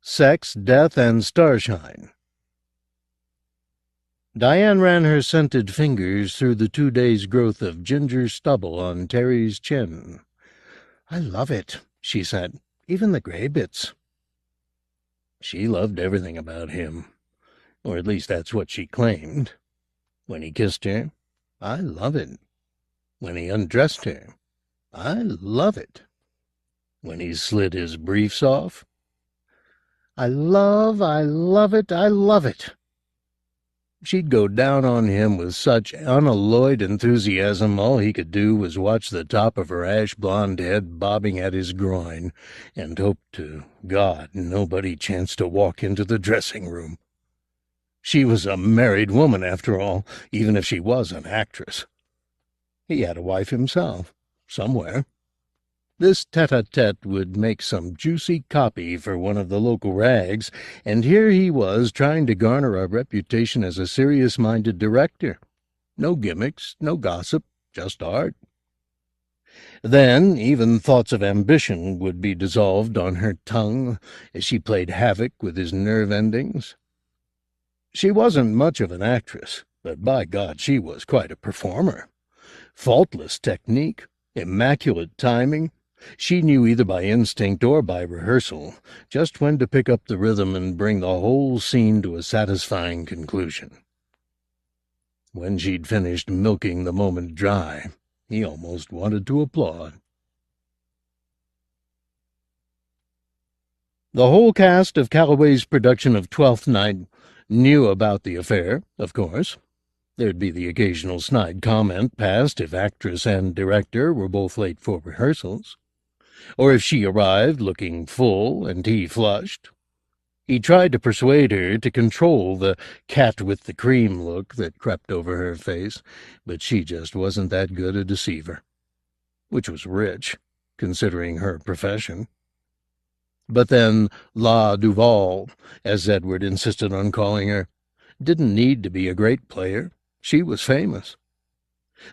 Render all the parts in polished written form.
Sex, Death, and Starshine. Diane ran her scented fingers through the 2 days' growth of ginger stubble on Terry's chin. "I love it," she said, "even the gray bits." She loved everything about him, or at least that's what she claimed. When he kissed her, "I love it." When he undressed her, "I love it." When he slid his briefs off, I love it, I love it." She'd go down on him with such unalloyed enthusiasm all he could do was watch the top of her ash-blonde head bobbing at his groin, and hope to God nobody chanced to walk into the dressing room. She was a married woman, after all, even if she was an actress. He had a wife himself, somewhere. This tete-a-tete would make some juicy copy for one of the local rags, and here he was trying to garner a reputation as a serious-minded director. No gimmicks, no gossip, just art. Then even thoughts of ambition would be dissolved on her tongue as she played havoc with his nerve endings. She wasn't much of an actress, but by God, she was quite a performer. Faultless technique, immaculate timing. She knew either by instinct or by rehearsal just when to pick up the rhythm and bring the whole scene to a satisfying conclusion. When she'd finished milking the moment dry, he almost wanted to applaud. The whole cast of Calloway's production of Twelfth Night knew about the affair, of course. There'd be the occasional snide comment passed if actress and director were both late for rehearsals, or if she arrived looking full and he flushed. He tried to persuade her to control the cat-with-the-cream look that crept over her face, but she just wasn't that good a deceiver, which was rich, considering her profession. But then La Duval, as Edward insisted on calling her, didn't need to be a great player. She was famous.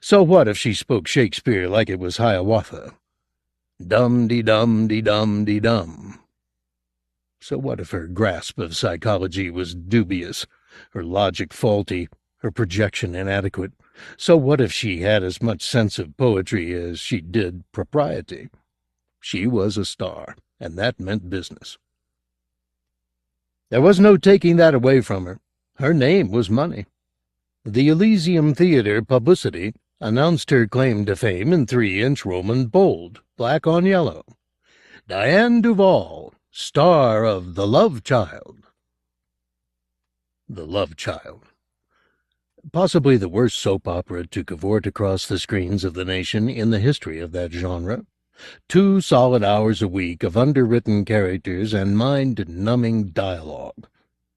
So what if she spoke Shakespeare like it was Hiawatha? Dum-de-dum-de-dum-de-dum. So what if her grasp of psychology was dubious, her logic faulty, her projection inadequate? So what if she had as much sense of poetry as she did propriety? She was a star, and that meant business. There was no taking that away from her. Her name was money. The Elysium Theater publicity announced her claim to fame in 3-inch Roman bold, black on yellow. Diane Duval, star of The Love Child. The Love Child. Possibly the worst soap opera to cavort across the screens of the nation in the history of that genre. 2 solid hours a week of underwritten characters and mind-numbing dialogue,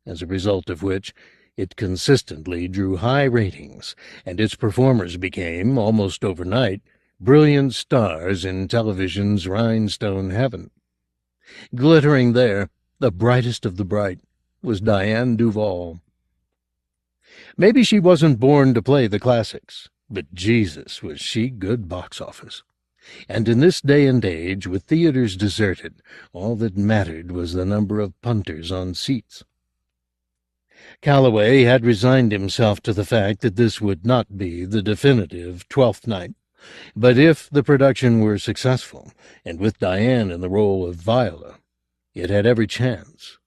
as a result of which it consistently drew high ratings, and its performers became, almost overnight, brilliant stars in television's rhinestone heaven. Glittering there, the brightest of the bright, was Diane Duval. Maybe she wasn't born to play the classics, but Jesus, was she good box office. And in this day and age, with theaters deserted, all that mattered was the number of punters on seats. Calloway had resigned himself to the fact that this would not be the definitive Twelfth Night, but if the production were successful, and with Diane in the role of Viola, it had every chance.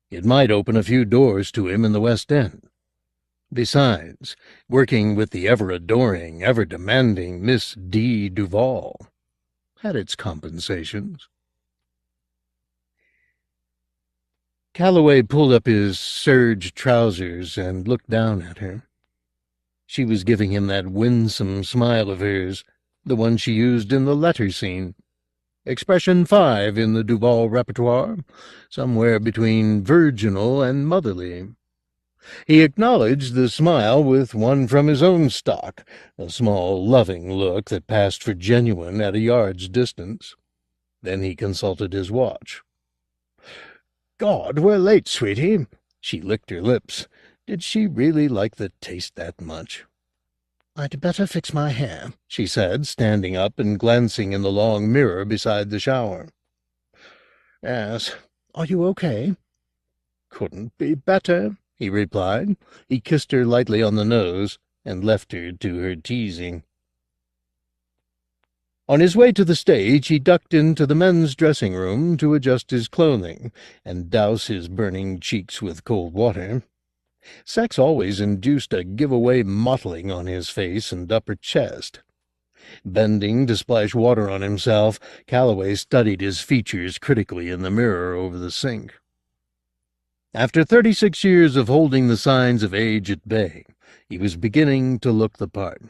It might open a few doors to him in the West End. Besides, working with the ever-adoring, ever-demanding Miss D. Duval had its compensations. Calloway pulled up his serge trousers and looked down at her. She was giving him that winsome smile of hers, the one she used in the letter scene. Expression 5 in the Duval repertoire, somewhere between virginal and motherly. He acknowledged the smile with one from his own stock, a small, loving look that passed for genuine at a yard's distance. Then he consulted his watch. "God, we're late, sweetie." She licked her lips. Did she really like the taste that much? "I'd better fix my hair," she said, standing up and glancing in the long mirror beside the shower. "Yes, Are you okay?" "Couldn't be better," he replied. He kissed her lightly on the nose and left her to her teasing. On his way to the stage, he ducked into the men's dressing room to adjust his clothing and douse his burning cheeks with cold water. Sex always induced a giveaway mottling on his face and upper chest. Bending to splash water on himself, Calloway studied his features critically in the mirror over the sink. After 36 years of holding the signs of age at bay, he was beginning to look the part.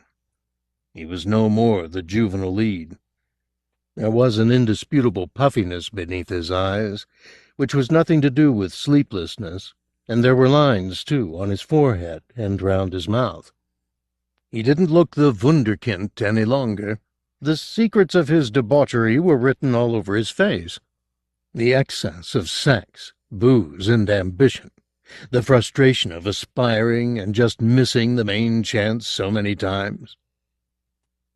He was no more the juvenile lead. There was an indisputable puffiness beneath his eyes, which was nothing to do with sleeplessness, and there were lines, too, on his forehead and round his mouth. He didn't look the wunderkind any longer. The secrets of his debauchery were written all over his face. The excess of sex, booze, and ambition, the frustration of aspiring and just missing the main chance so many times.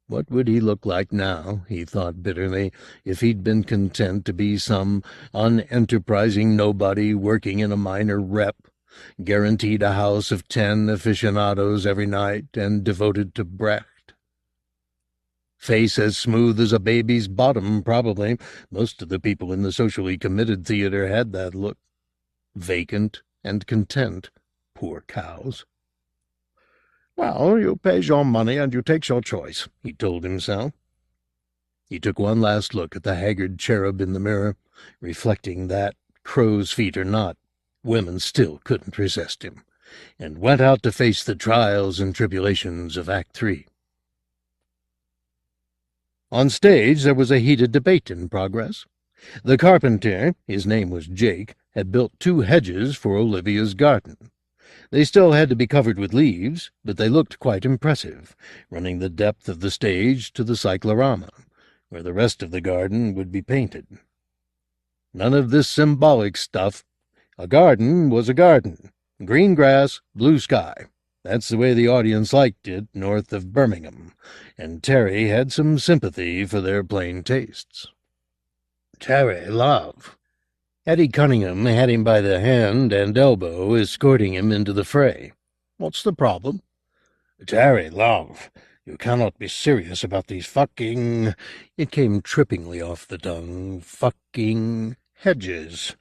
What would he look like now, he thought bitterly, if he'd been content to be some unenterprising nobody working in a minor rep, guaranteed a house of 10 aficionados every night, and devoted to Brecht? Face as smooth as a baby's bottom, probably. Most of the people in the socially committed theater had that look. Vacant and content, poor cows. "Well, you pays your money and you takes your choice," he told himself. He took one last look at the haggard cherub in the mirror, reflecting that, crow's feet or not, women still couldn't resist him, and went out to face the trials and tribulations of Act 3. On stage there was a heated debate in progress. The carpenter, his name was Jake, had built 2 hedges for Olivia's garden. They still had to be covered with leaves, but they looked quite impressive, running the depth of the stage to the cyclorama, where the rest of the garden would be painted. None of this symbolic stuff. A garden was a garden. Green grass, blue sky. That's the way the audience liked it north of Birmingham, and Terry had some sympathy for their plain tastes. "Terry, love." Eddie Cunningham had him by the hand and elbow, escorting him into the fray. "What's the problem?" "Terry, love, you cannot be serious about these fucking—" It came trippingly off the tongue. "Fucking hedges.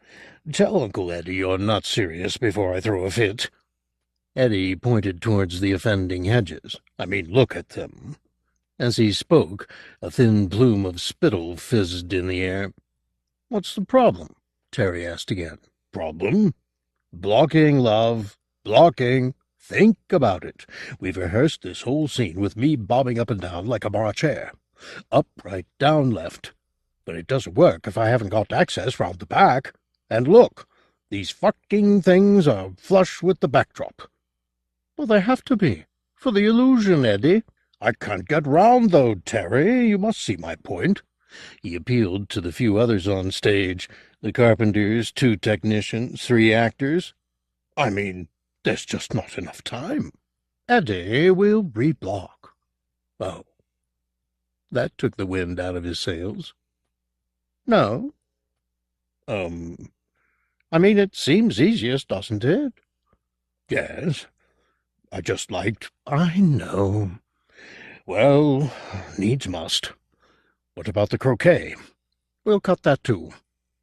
Tell Uncle Eddie you're not serious before I throw a fit." Eddie pointed towards the offending hedges. "I mean, look at them." As he spoke, a thin plume of spittle fizzed in the air. "What's the problem?" Terry asked again. "Problem? Blocking, love. Blocking. Think about it. We've rehearsed this whole scene with me bobbing up and down like a marcher. Up, right, down, left. But it doesn't work if I haven't got access round the back. And look, these fucking things are flush with the backdrop." "Well, they have to be. For the illusion, Eddie." "I can't get round, though, Terry. You must see my point." He appealed to the few others on stage, the carpenters, 2 technicians, 3 actors. "I mean, there's just not enough time." "Eddie, we'll reblock." "Oh." That took the wind out of his sails. "No." I mean, it seems easiest, doesn't it?" "Yes. I just liked—" "I know." "Well, needs must. What about the croquet?" "We'll cut that too.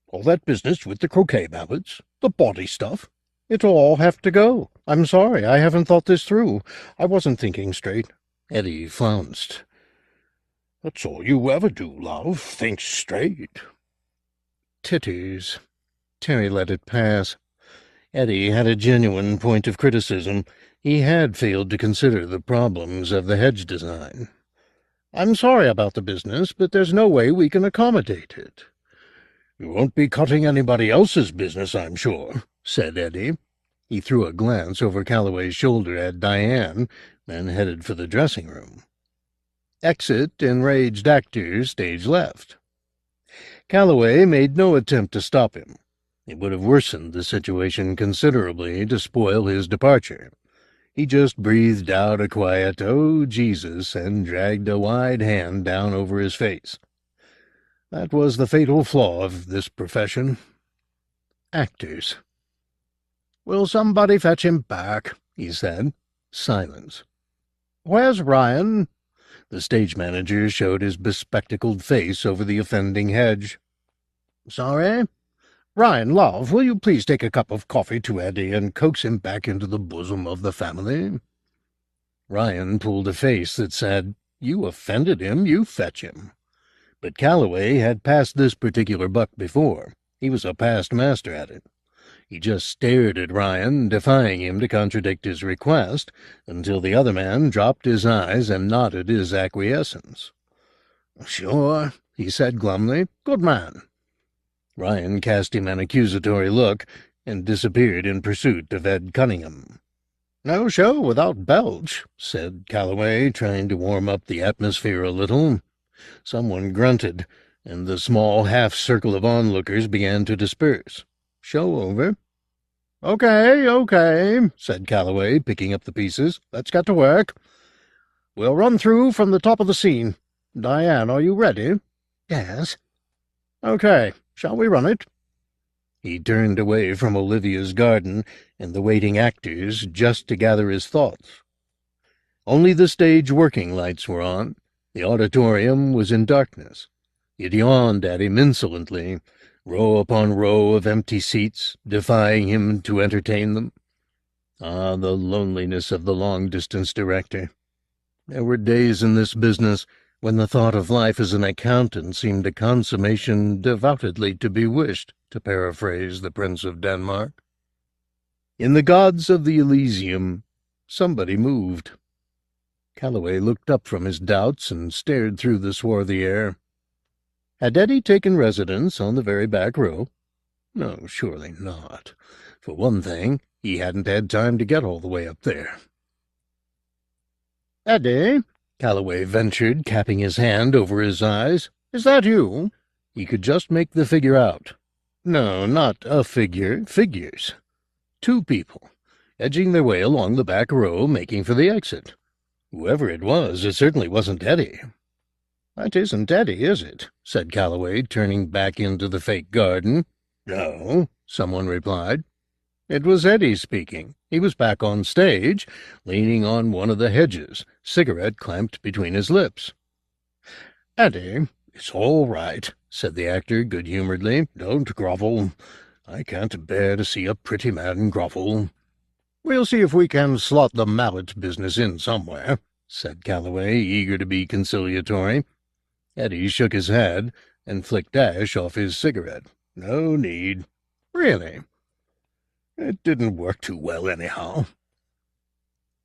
All that business with the croquet ballads, the body stuff. It'll all have to go. I'm sorry, I haven't thought this through. I wasn't thinking straight." Eddie flounced. "That's all you ever do, love, think straight." "Titters." Terry let it pass. Eddie had a genuine point of criticism. He had failed to consider the problems of the hedge design. "I'm sorry about the business, but there's no way we can accommodate it." "You won't be cutting anybody else's business, I'm sure," said Eddie. He threw a glance over Calloway's shoulder at Diane, then headed for the dressing room. Exit enraged actor, stage left. Calloway made no attempt to stop him. It would have worsened the situation considerably to spoil his departure. He just breathed out a quiet, "Oh, Jesus," and dragged a wide hand down over his face. That was the fatal flaw of this profession. actors. "Will somebody fetch him back?" he said. Silence. "Where's Ryan?" The stage manager showed his bespectacled face over the offending hedge. "Sorry? Ryan, love, will you please take a cup of coffee to Eddie and coax him back into the bosom of the family?" Ryan pulled a face that said, "You offended him, you fetch him." But Calloway had passed this particular buck before. He was a past master at it. He just stared at Ryan, defying him to contradict his request, until the other man dropped his eyes and nodded his acquiescence. "Sure," he said glumly. "Good man." Ryan cast him an accusatory look and disappeared in pursuit of Ed Cunningham. "No show without Belch," said Calloway, trying to warm up the atmosphere a little. Someone grunted, and the small half-circle of onlookers began to disperse. "Show over." Okay, said Calloway, picking up the pieces. "Let's get to work. We'll run through from the top of the scene. Diane, are you ready?" "Yes." "Okay, shall we run it?" He turned away from Olivia's garden and the waiting actors just to gather his thoughts. Only the stage working lights were on. The auditorium was in darkness. It yawned at him insolently, row upon row of empty seats, defying him to entertain them. Ah, the loneliness of the long-distance director. There were days in this business when the thought of life as an accountant seemed a consummation devoutedly to be wished, to paraphrase the Prince of Denmark. In the gods of the Elysium, somebody moved. Calloway looked up from his doubts and stared through the swarthy air. Had Eddie taken residence on the very back row? No, surely not. For one thing, he hadn't had time to get all the way up there. "Eddie," Calloway ventured, capping his hand over his eyes, "is that you?" He could just make the figure out. No, not a figure, figures. Two people, edging their way along the back row, making for the exit. Whoever it was, it certainly wasn't Eddie. "That isn't Eddie, is it?" said Calloway, turning back into the fake garden. "No," someone replied. It was Eddie speaking. He was back on stage, leaning on one of the hedges, cigarette clamped between his lips. "Eddie, it's all right," said the actor good-humoredly. "Don't grovel. I can't bear to see a pretty man grovel." "We'll see if we can slot the mallet business in somewhere," said Calloway, eager to be conciliatory. Eddie shook his head and flicked ash off his cigarette. "No need." "Really?" "It didn't work too well, anyhow."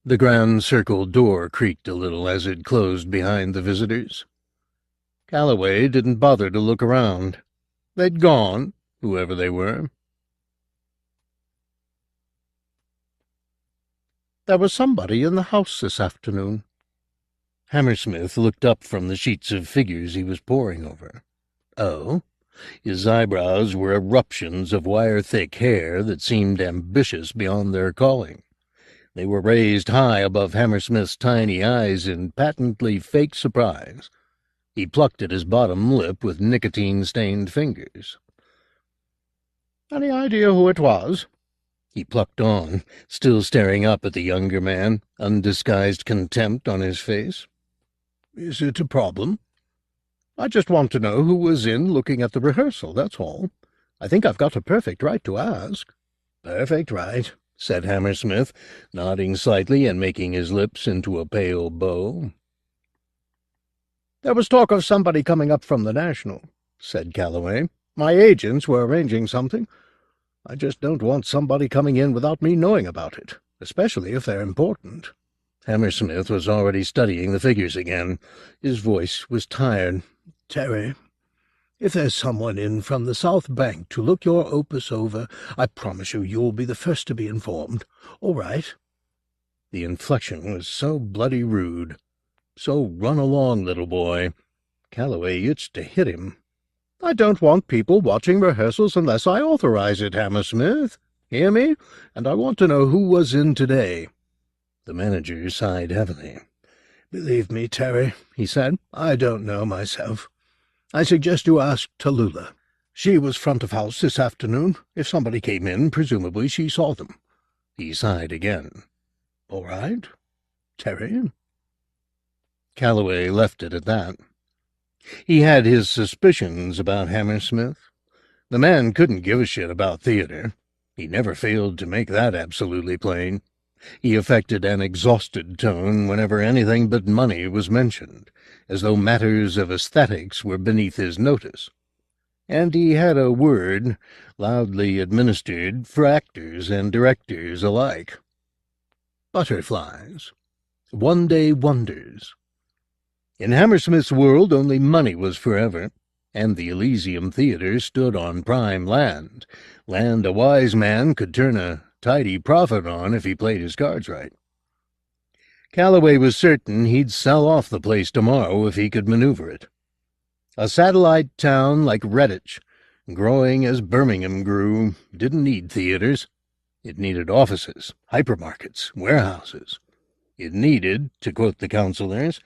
The grand circle door creaked a little as it closed behind the visitors. Calloway didn't bother to look around. They'd gone, whoever they were. "There was somebody in the house this afternoon." Hammersmith looked up from the sheets of figures he was poring over. "Oh?" His eyebrows were eruptions of wire-thick hair that seemed ambitious beyond their calling. They were raised high above Hammersmith's tiny eyes in patently fake surprise. He plucked at his bottom lip with nicotine-stained fingers. "Any idea who it was?" He plucked on, still staring up at the younger man, undisguised contempt on his face. "Is it a problem?" "I just want to know who was in looking at the rehearsal, that's all. I think I've got a perfect right to ask." "Perfect right," said Hammersmith, nodding slightly and making his lips into a pale bow. "There was talk of somebody coming up from the National," said Calloway. "My agents were arranging something. I just don't want somebody coming in without me knowing about it, especially if they're important." Hammersmith was already studying the figures again. His voice was tired. "Terry, if there's someone in from the South Bank to look your opus over, I promise you'll be the first to be informed. All right?" The inflection was so bloody rude. So run along, little boy. Calloway itched to hit him. "I don't want people watching rehearsals unless I authorize it, Hammersmith. Hear me? And I want to know who was in today." The manager sighed heavily. "Believe me, Terry," he said, "I don't know myself. I suggest you ask Tallulah. She was front of house this afternoon. If somebody came in, presumably she saw them. He sighed again. All right. Terry? Calloway left it at that. He had his suspicions about Hammersmith. The man couldn't give a shit about theater. He never failed to make that absolutely plain. He affected an exhausted tone whenever anything but money was mentioned, as though matters of aesthetics were beneath his notice. And he had a word, loudly administered, for actors and directors alike. Butterflies. One-day wonders. In Hammersmith's world, only money was forever, and the Elysium Theatre stood on prime land a wise man could turn a tidy profit on if he played his cards right. Calloway was certain he'd sell off the place tomorrow if he could maneuver it. A satellite town like Redditch, growing as Birmingham grew, didn't need theaters. It needed offices, hypermarkets, warehouses. It needed, to quote the councillors,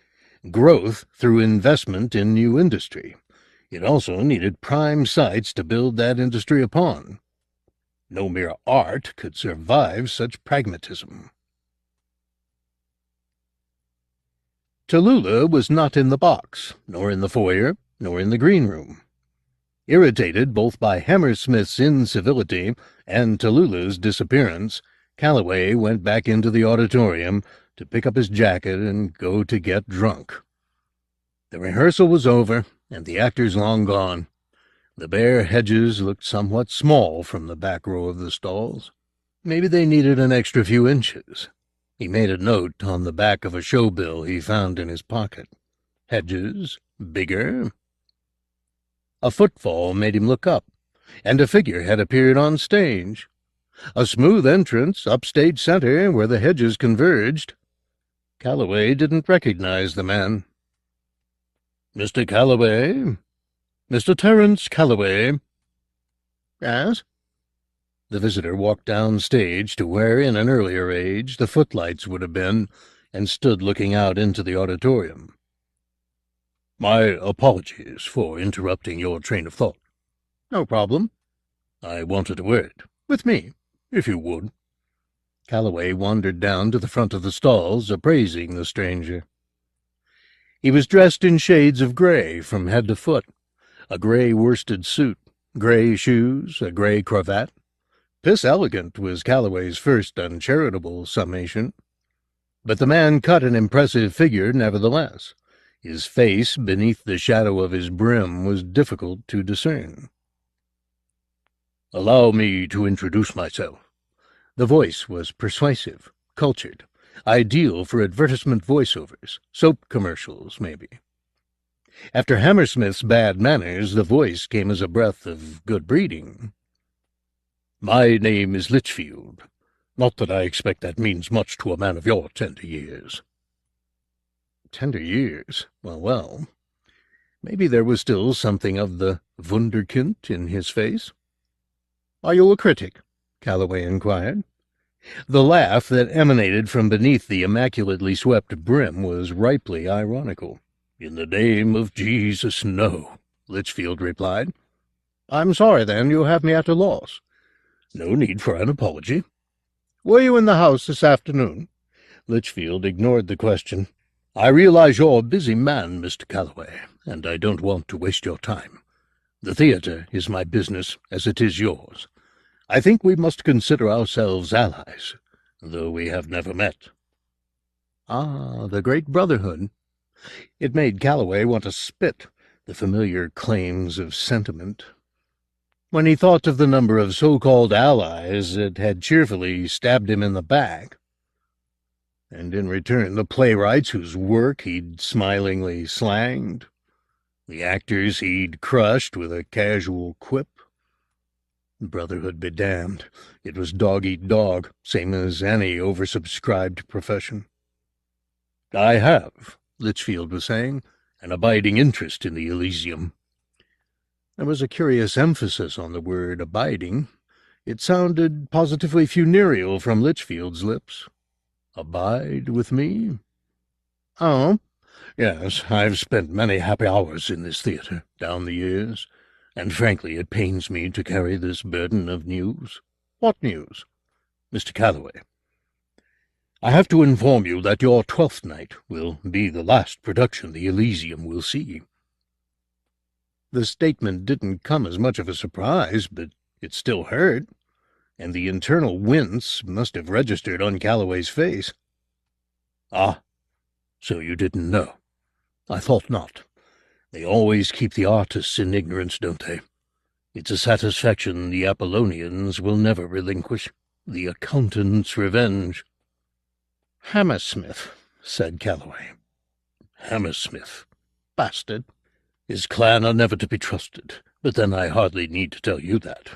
growth through investment in new industry. It also needed prime sites to build that industry upon. No mere art could survive such pragmatism. Tallulah was not in the box, nor in the foyer, nor in the green room. Irritated both by Hammersmith's incivility and Tallulah's disappearance, Calloway went back into the auditorium to pick up his jacket and go to get drunk. The rehearsal was over, and the actors long gone. The bare hedges looked somewhat small from the back row of the stalls. Maybe they needed an extra few inches. He made a note on the back of a show bill he found in his pocket. Hedges, bigger. A footfall made him look up, and a figure had appeared on stage. A smooth entrance, upstage center, where the hedges converged. Calloway didn't recognize the man. "Mr. Calloway? Mr. Terence Calloway?" "Yes?" The visitor walked down stage to where, in an earlier age, the footlights would have been, and stood looking out into the auditorium. "My apologies for interrupting your train of thought." "No problem." "I wanted a word. With me, if you would." Calloway wandered down to the front of the stalls, appraising the stranger. He was dressed in shades of gray from head to foot, a gray worsted suit, gray shoes, a gray cravat. Piss elegant was Calloway's first uncharitable summation. But the man cut an impressive figure nevertheless. His face, beneath the shadow of his brim, was difficult to discern. "Allow me to introduce myself." The voice was persuasive, cultured, ideal for advertisement voiceovers, soap commercials, maybe. After Hammersmith's bad manners, the voice came as a breath of good breeding. "My name is Litchfield. Not that I expect that means much to a man of your tender years." Tender years? Well. Maybe there was still something of the wunderkind in his face. "Are you a critic?" Calloway inquired. The laugh that emanated from beneath the immaculately swept brim was ripely ironical. "In the name of Jesus, no," Litchfield replied. "I'm sorry, then, you have me at a loss." "No need for an apology." "Were you in the house this afternoon?" Litchfield ignored the question. "I realize you're a busy man, Mr. Calloway, and I don't want to waste your time. The theater is my business, as it is yours. I think we must consider ourselves allies, though we have never met." Ah, the great brotherhood. It made Calloway want to spit, the familiar claims of sentiment. When he thought of the number of so-called allies that had cheerfully stabbed him in the back, and in return the playwrights whose work he'd smilingly slanged, the actors he'd crushed with a casual quip. Brotherhood be damned. It was dog-eat-dog, same as any oversubscribed profession. "I have," Litchfield was saying, "an abiding interest in the Elysium." There was a curious emphasis on the word abiding. It sounded positively funereal from Litchfield's lips. "Abide with me?" "Oh?" "Yes, I've spent many happy hours in this theatre down the years. and frankly it pains me to carry this burden of news. What news? Mr. Calloway. I have to inform you that your 12th night will be the last production the Elysium will see. The statement didn't come as much of a surprise, but it still hurt, and the internal wince must have registered on Calloway's face. Ah, so you didn't know. I thought not. They always keep the artists in ignorance, don't they? It's a satisfaction the Apollonians will never relinquish. The accountant's revenge. Hammersmith, said Calloway. Hammersmith. Bastard. His clan are never to be trusted, but then I hardly need to tell you that.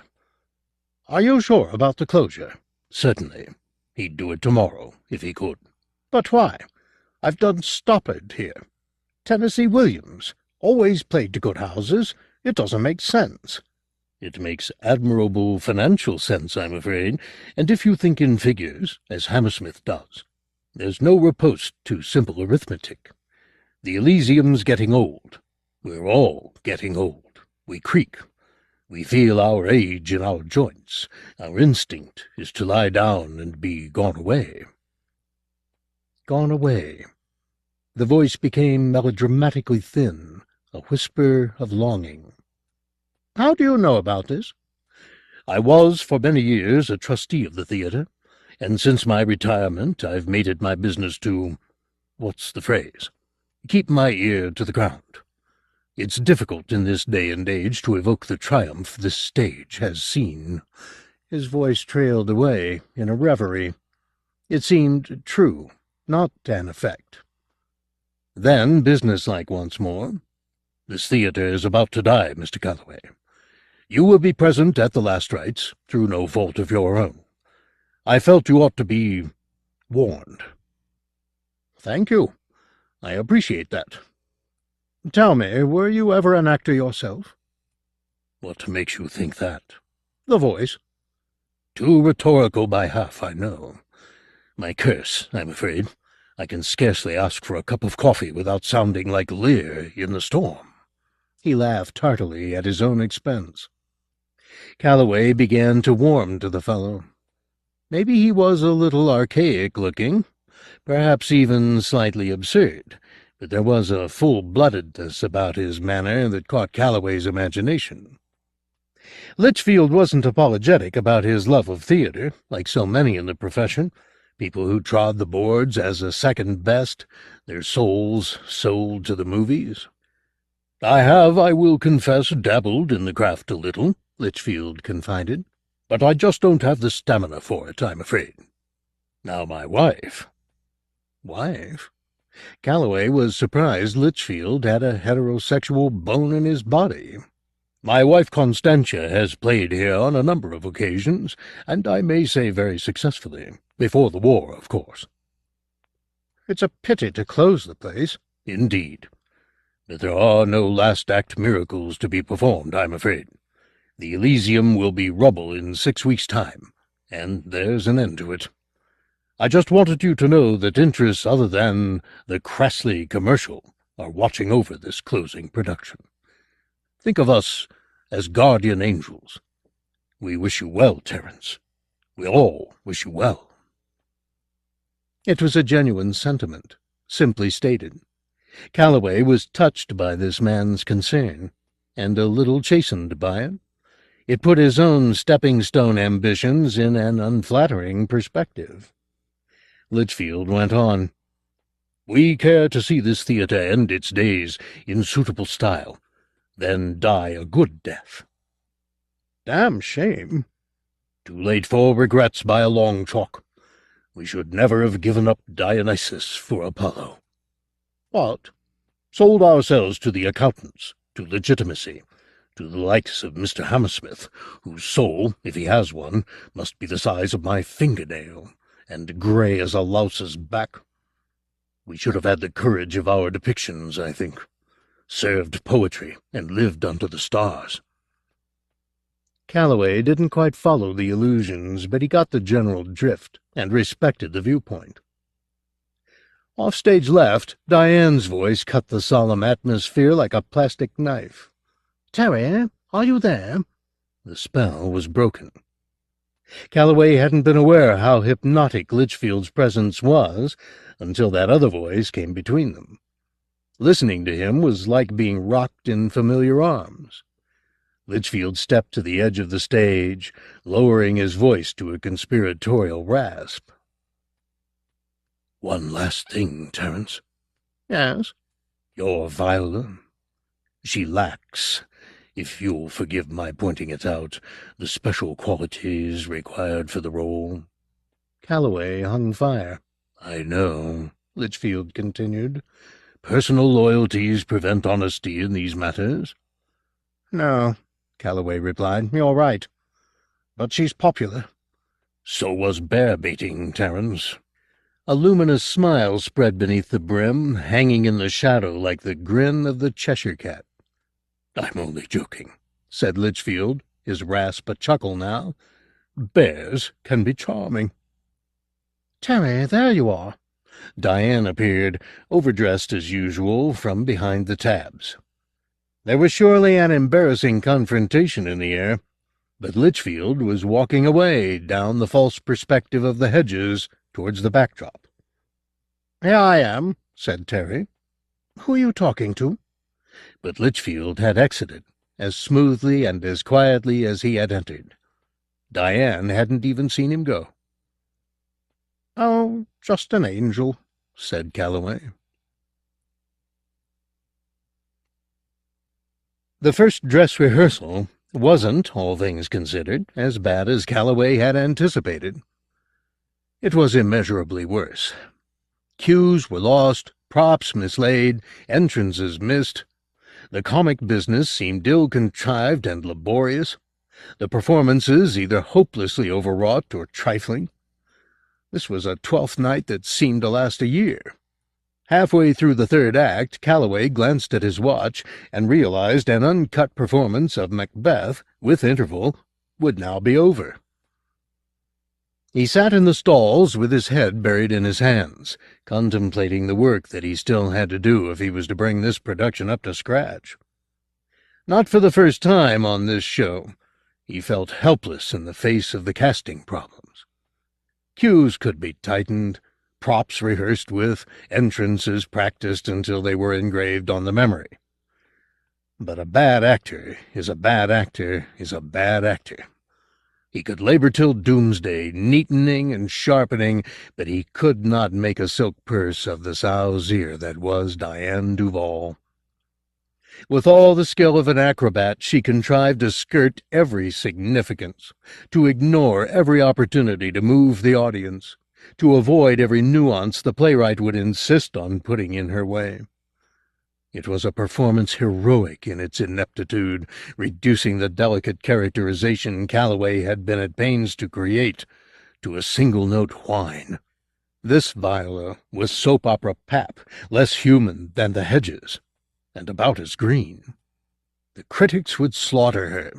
Are you sure about the closure? Certainly. He'd do it tomorrow, if he could. But why? I've done Stoppard here. Tennessee Williams. Always played to good houses. It doesn't make sense. It makes admirable financial sense, I'm afraid, and if you think in figures, as Hammersmith does, there's no riposte to simple arithmetic. The Elysium's getting old. We're all getting old. We creak. We feel our age in our joints. Our instinct is to lie down and be gone away. Gone away. The voice became melodramatically thin, a whisper of longing. How do you know about this? I was, for many years, a trustee of the theatre, and since my retirement I've made it my business to, what's the phrase, keep my ear to the ground. It's difficult in this day and age to evoke the triumph this stage has seen. His voice trailed away in a reverie. It seemed true, not an effect. Then, businesslike once more, this theatre is about to die, Mr. Calloway. You will be present at the last rites, through no fault of your own. I felt you ought to be warned. Thank you. I appreciate that. Tell me, were you ever an actor yourself? What makes you think that? The voice. Too rhetorical by half, I know. My curse, I'm afraid. I can scarcely ask for a cup of coffee without sounding like Lear in the storm. He laughed heartily at his own expense. Calloway began to warm to the fellow. Maybe he was a little archaic-looking, perhaps even slightly absurd, but there was a full-bloodedness about his manner that caught Calloway's imagination. Litchfield wasn't apologetic about his love of theatre, like so many in the profession, people who trod the boards as a second best, their souls sold to the movies. I have, I will confess, dabbled in the craft a little, Litchfield confided, but I just don't have the stamina for it, I'm afraid. Now my wife... Wife? Calloway was surprised Litchfield had a heterosexual bone in his body. My wife Constantia has played here on a number of occasions, and I may say very successfully. Before the war, of course. It's a pity to close the place. Indeed. But there are no last-act miracles to be performed, I'm afraid. The Elysium will be rubble in 6 weeks' time, and there's an end to it. I just wanted you to know that interests other than the crassly commercial are watching over this closing production. Think of us as guardian angels. We wish you well, Terence. We all wish you well. It was a genuine sentiment, simply stated. Calloway was touched by this man's concern, and a little chastened by it. It put his own stepping-stone ambitions in an unflattering perspective. Litchfield went on. We care to see this theatre end its days in suitable style, then die a good death. Damn shame. Too late for regrets by a long chalk. We should never have given up Dionysus for Apollo. What? Sold ourselves to the accountants, to legitimacy, to the likes of Mr. Hammersmith, whose soul, if he has one, must be the size of my fingernail, and grey as a louse's back. We should have had the courage of our depictions, I think. Served poetry, and lived under the stars. Calloway didn't quite follow the allusions, but he got the general drift, and respected the viewpoint. Off-stage left, Diane's voice cut the solemn atmosphere like a plastic knife. Terry, Are you there?" The spell was broken. Calloway hadn't been aware how hypnotic Litchfield's presence was until that other voice came between them. Listening to him was like being rocked in familiar arms. Litchfield stepped to the edge of the stage, lowering his voice to a conspiratorial rasp. "One last thing, Terence." "Yes?" "Your Viola. She lacks, if you'll forgive my pointing it out, the special qualities required for the role." Calloway hung fire. "I know," Litchfield continued. "Personal loyalties prevent honesty in these matters." "No," Calloway replied. "You're right. But she's popular." "So was bear-baiting, Terence." A luminous smile spread beneath the brim, hanging in the shadow like the grin of the Cheshire Cat. "I'm only joking," said Litchfield, his rasp a chuckle now. "Bears can be charming." "Terry, there you are." Diane appeared, overdressed as usual, from behind the tabs. There was surely an embarrassing confrontation in the air, but Litchfield was walking away down the false perspective of the hedges towards the backdrop. "Here I am," said Terry. "Who are you talking to?" But Litchfield had exited, as smoothly and as quietly as he had entered. Diane hadn't even seen him go. "Oh, just an angel," said Calloway. The first dress rehearsal wasn't, all things considered, as bad as Calloway had anticipated. It was immeasurably worse. Cues were lost, props mislaid, entrances missed. The comic business seemed ill-contrived and laborious. The performances either hopelessly overwrought or trifling. This was a 12th night that seemed to last a year. Halfway through the third act, Calloway glanced at his watch and realized an uncut performance of Macbeth, with interval, would now be over. He sat in the stalls with his head buried in his hands, contemplating the work that he still had to do if he was to bring this production up to scratch. Not for the first time on this show, he felt helpless in the face of the casting problems. Cues could be tightened, props rehearsed with, entrances practiced until they were engraved on the memory. But a bad actor is a bad actor is a bad actor. He could labor till doomsday, neatening and sharpening, but he could not make a silk purse of the sow's ear that was Diane Duval. With all the skill of an acrobat, she contrived to skirt every significance, to ignore every opportunity to move the audience, to avoid every nuance the playwright would insist on putting in her way. It was a performance heroic in its ineptitude, reducing the delicate characterization Calloway had been at pains to create to a single-note whine. This Viola was soap opera pap, less human than the hedges, and about as green. The critics would slaughter her.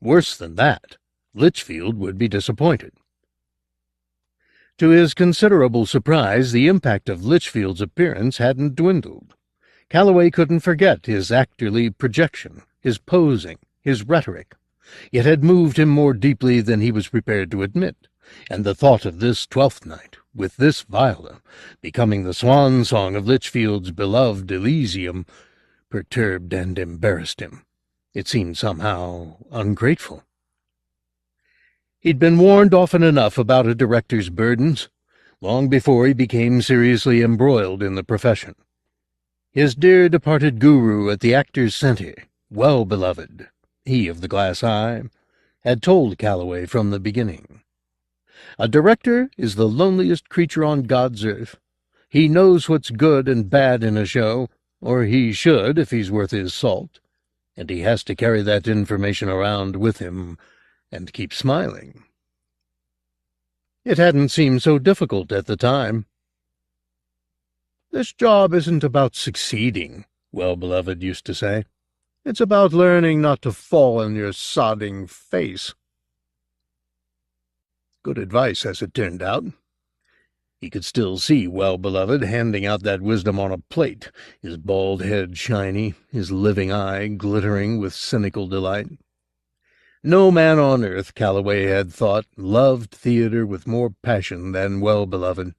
Worse than that, Litchfield would be disappointed. To his considerable surprise, the impact of Litchfield's appearance hadn't dwindled. Calloway couldn't forget his actorly projection, his posing, his rhetoric. It had moved him more deeply than he was prepared to admit, and the thought of this 12th night, with this Viola, becoming the swan song of Litchfield's beloved Elysium, perturbed and embarrassed him. It seemed somehow ungrateful. He'd been warned often enough about a director's burdens, long before he became seriously embroiled in the profession. His dear departed guru at the Actors' Center, well-beloved, he of the glass eye, had told Calloway from the beginning. A director is the loneliest creature on God's earth. He knows what's good and bad in a show, or he should if he's worth his salt, and he has to carry that information around with him and keep smiling. It hadn't seemed so difficult at the time. "This job isn't about succeeding," Well-Beloved used to say. "It's about learning not to fall on your sodding face." Good advice, as it turned out. He could still see Well-Beloved handing out that wisdom on a plate, his bald head shiny, his living eye glittering with cynical delight. No man on earth, Calloway had thought, loved theater with more passion than Well-Beloved,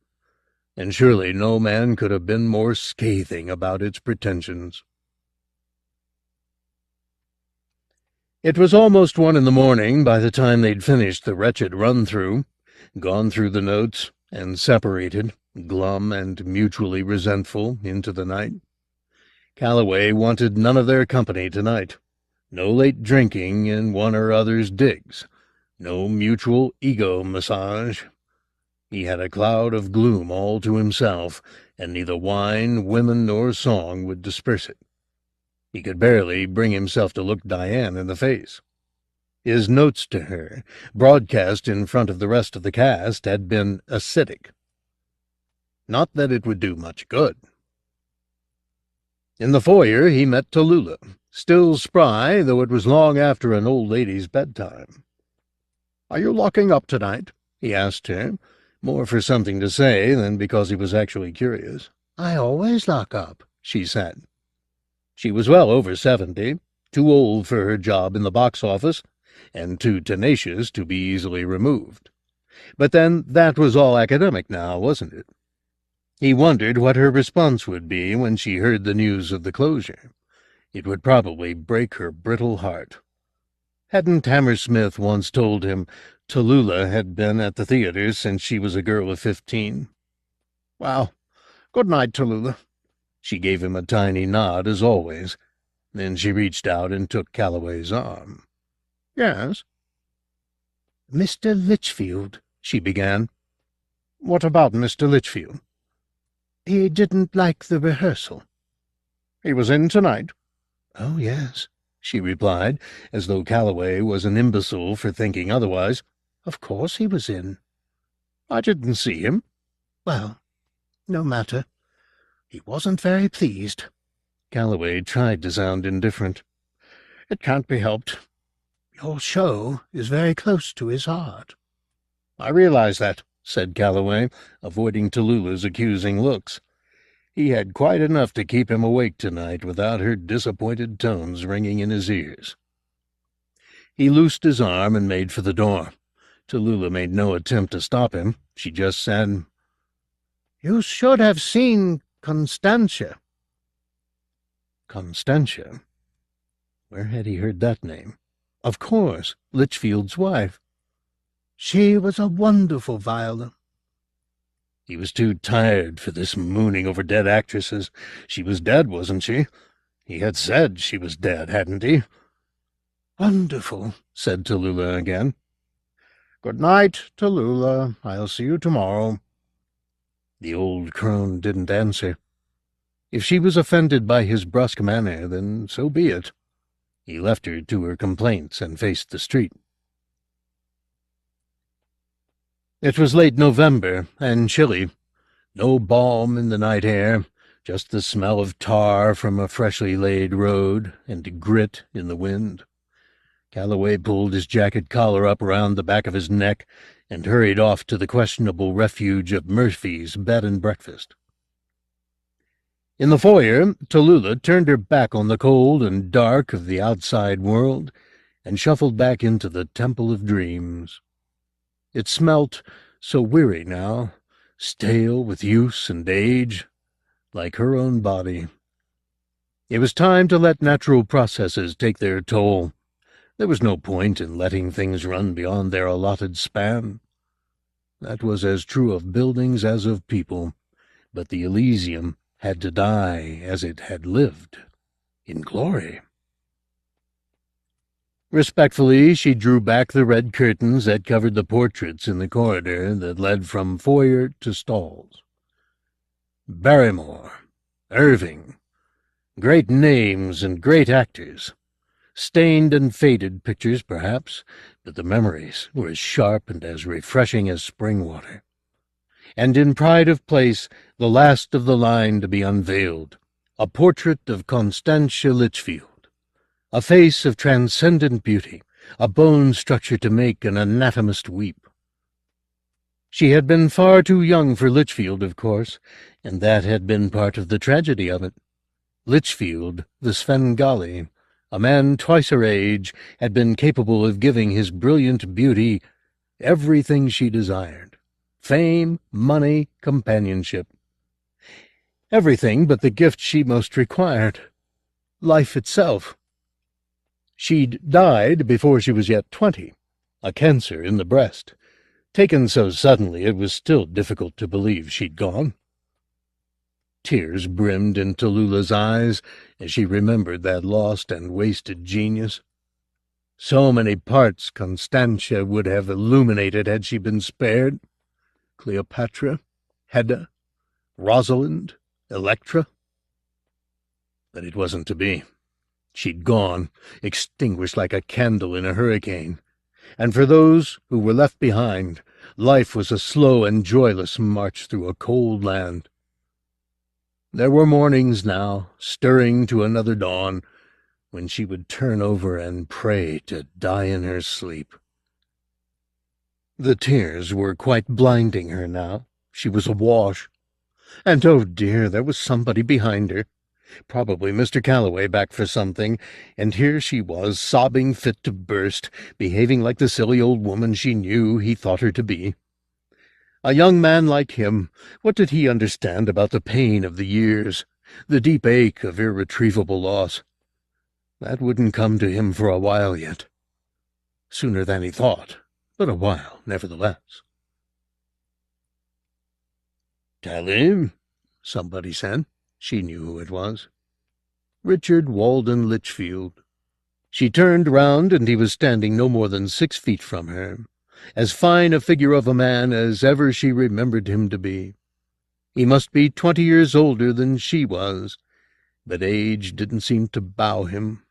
and surely no man could have been more scathing about its pretensions. It was almost 1 in the morning by the time they'd finished the wretched run-through, gone through the notes, and separated, glum and mutually resentful, into the night. Calloway wanted none of their company tonight. No late drinking in one or other's digs. No mutual ego massage. He had a cloud of gloom all to himself, and neither wine, women, nor song would disperse it. He could barely bring himself to look Diane in the face. His notes to her, broadcast in front of the rest of the cast, had been acidic. Not that it would do much good. In the foyer he met Tallulah, still spry, though it was long after an old lady's bedtime. "Are you locking up tonight?" he asked her, more for something to say than because he was actually curious. "I always lock up," she said. She was well over 70, too old for her job in the box office, and too tenacious to be easily removed. But then that was all academic now, wasn't it? He wondered what her response would be when she heard the news of the closure. It would probably break her brittle heart. Hadn't Hammersmith once told him Tallulah had been at the theater since she was a girl of 15? "Well, good night, Tallulah." She gave him a tiny nod, as always. Then she reached out and took Calloway's arm. "Yes?" "Mr. Litchfield," she began. "What about Mr. Litchfield?" "He didn't like the rehearsal." "He was in tonight?" "Oh, yes," she replied, as though Calloway was an imbecile for thinking otherwise. "Of course he was in." "I didn't see him." "Well, no matter. He wasn't very pleased." Calloway tried to sound indifferent. "It can't be helped. Your show is very close to his heart." "I realize that," said Calloway, avoiding Tallulah's accusing looks. He had quite enough to keep him awake tonight without her disappointed tones ringing in his ears. He loosed his arm and made for the door. Tallulah made no attempt to stop him. She just said, "You should have seen Constantia." Constantia? Where had he heard that name? Of course, Litchfield's wife. "She was a wonderful viola." He was too tired for this mooning over dead actresses. She was dead, wasn't she? He had said she was dead, hadn't he? "Wonderful," said Tallulah again. "Good night, Tallulah. I'll see you tomorrow." The old crone didn't answer. If she was offended by his brusque manner, then so be it. He left her to her complaints and faced the street. It was late November, and chilly. No balm in the night air, just the smell of tar from a freshly laid road, and grit in the wind. Calloway pulled his jacket collar up around the back of his neck and hurried off to the questionable refuge of Murphy's bed and breakfast. In the foyer, Tallulah turned her back on the cold and dark of the outside world and shuffled back into the Temple of Dreams. It smelt so weary now, stale with use and age, like her own body. It was time to let natural processes take their toll. There was no point in letting things run beyond their allotted span. That was as true of buildings as of people, but the Elysium had to die as it had lived, in glory. Respectfully, she drew back the red curtains that covered the portraits in the corridor that led from foyer to stalls. Barrymore, Irving, great names and great actors. Stained and faded pictures, perhaps, but the memories were as sharp and as refreshing as spring water. And in pride of place, the last of the line to be unveiled, a portrait of Constantia Litchfield, a face of transcendent beauty, a bone structure to make an anatomist weep. She had been far too young for Litchfield, of course, and that had been part of the tragedy of it. Litchfield, the Svengali, a man twice her age, had been capable of giving his brilliant beauty everything she desired: fame, money, companionship. Everything but the gift she most required: life itself. She'd died before she was yet 20, a cancer in the breast. Taken so suddenly, it was still difficult to believe she'd gone. Tears brimmed into Lula's eyes as she remembered that lost and wasted genius. So many parts Constantia would have illuminated had she been spared. Cleopatra, Hedda, Rosalind, Electra. But it wasn't to be. She'd gone, extinguished like a candle in a hurricane. And for those who were left behind, life was a slow and joyless march through a cold land. There were mornings now, stirring to another dawn, when she would turn over and pray to die in her sleep. The tears were quite blinding her now. She was awash. And oh dear, there was somebody behind her. Probably Mr. Calloway back for something, and here she was, sobbing fit to burst, behaving like the silly old woman she knew he thought her to be. A young man like him, what did he understand about the pain of the years, the deep ache of irretrievable loss? That wouldn't come to him for a while yet. Sooner than he thought, but a while, nevertheless. "Callie," somebody said. She knew who it was. Richard Walden Litchfield. She turned round, and he was standing no more than 6 feet from her, as fine a figure of a man as ever she remembered him to be. He must be 20 years older than she was, but age didn't seem to bow him.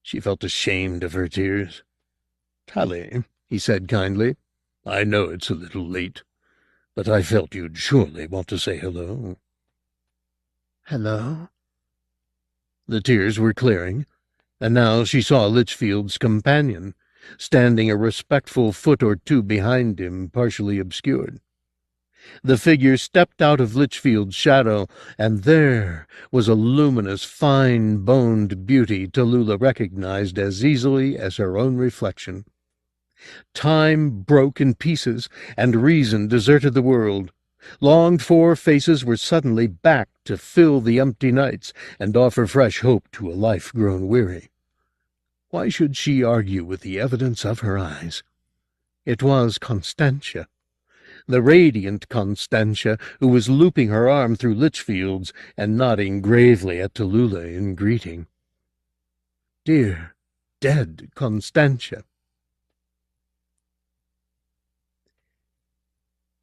She felt ashamed of her tears. "Callie," he said kindly, "I know it's a little late, but I felt you'd surely want to say hello." "Hello?" The tears were clearing, and now she saw Litchfield's companion, standing a respectful foot or two behind him, partially obscured. The figure stepped out of Litchfield's shadow, and there was a luminous, fine-boned beauty Tallulah recognized as easily as her own reflection. Time broke in pieces, and reason deserted the world. Longed-for faces were suddenly back to fill the empty nights and offer fresh hope to a life grown weary. Why should she argue with the evidence of her eyes? It was Constantia, the radiant Constantia, who was looping her arm through Litchfield's and nodding gravely at Tallulah in greeting. Dear, dead Constantia.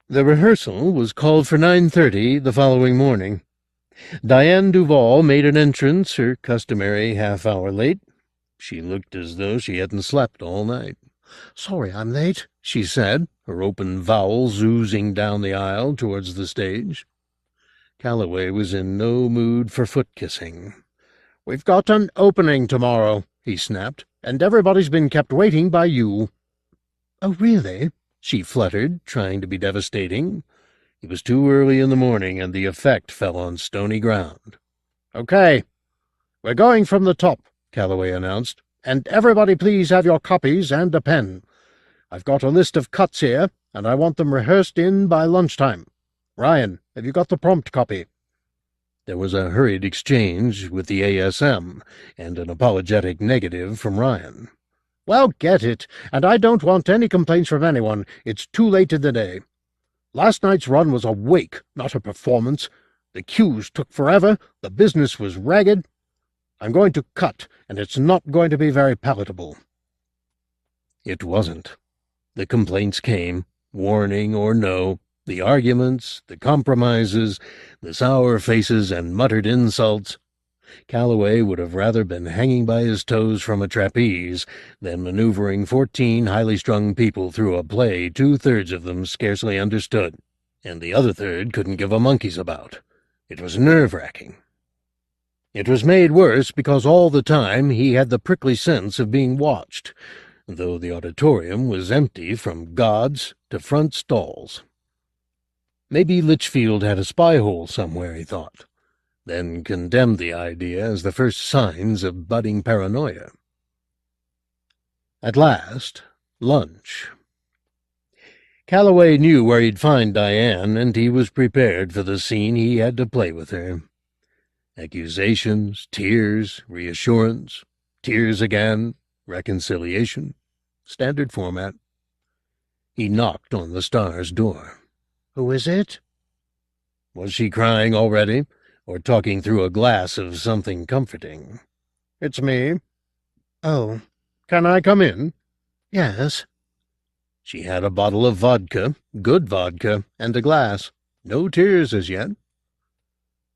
The rehearsal was called for 9:30 the following morning. Diane Duval made an entrance, her customary half-hour late. She looked as though she hadn't slept all night. "Sorry I'm late," she said, her open vowels oozing down the aisle towards the stage. Calloway was in no mood for foot-kissing. "We've got an opening tomorrow," he snapped, "and everybody's been kept waiting by you." "Oh, really?" she fluttered, trying to be devastating. It was too early in the morning, and the effect fell on stony ground. "Okay, we're going from the top," Calloway announced, "and everybody please have your copies and a pen. I've got a list of cuts here, and I want them rehearsed in by lunchtime. Ryan, have you got the prompt copy?" There was a hurried exchange with the ASM, and an apologetic negative from Ryan. "Well, get it, and I don't want any complaints from anyone. It's too late in the day. Last night's run was a wake, not a performance. The cues took forever, the business was ragged. I'm going to cut, and it's not going to be very palatable." It wasn't. The complaints came, warning or no, the arguments, the compromises, the sour faces and muttered insults. Calloway would have rather been hanging by his toes from a trapeze than maneuvering 14 highly-strung people through a play 2/3 of them scarcely understood, and the other third couldn't give a monkey's about. It was nerve-wracking. It was made worse because all the time he had the prickly sense of being watched, though the auditorium was empty from gods, to front stalls. Maybe Litchfield had a spy hole somewhere, he thought, then condemned the idea as the first signs of budding paranoia. At last, lunch. Calloway knew where he'd find Diane, and he was prepared for the scene he had to play with her. Accusations, tears, reassurance, tears again, reconciliation. Standard format. He knocked on the star's door. "Who is it?" Was she crying already, or talking through a glass of something comforting? "It's me." "Oh. Can I come in?" "Yes." She had a bottle of vodka, good vodka, and a glass. No tears as yet.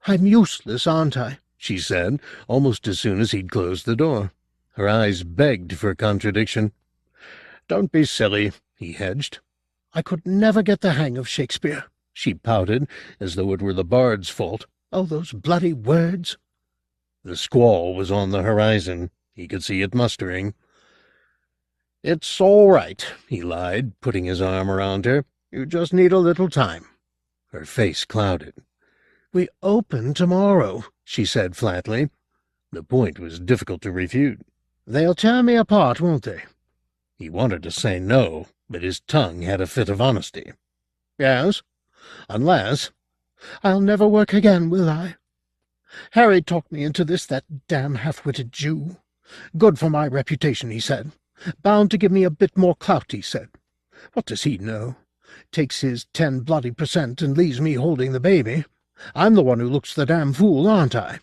"I'm useless, aren't I?" she said, almost as soon as he'd closed the door. Her eyes begged for contradiction. "Don't be silly," he hedged. "I could never get the hang of Shakespeare," she pouted, as though it were the bard's fault. "Oh, those bloody words!" The squall was on the horizon. He could see it mustering. "It's all right," he lied, putting his arm around her. "You just need a little time." Her face clouded. "We open tomorrow," she said flatly. The point was difficult to refute. "They'll tear me apart, won't they?" He wanted to say no, but his tongue had a fit of honesty. "Yes, unless— I'll never work again, will I? Harry talked me into this, that damn half-witted Jew. Good for my reputation, he said. Bound to give me a bit more clout, he said. What does he know? Takes his 10 bloody% and leaves me holding the baby. I'm the one who looks the damn fool, aren't I?"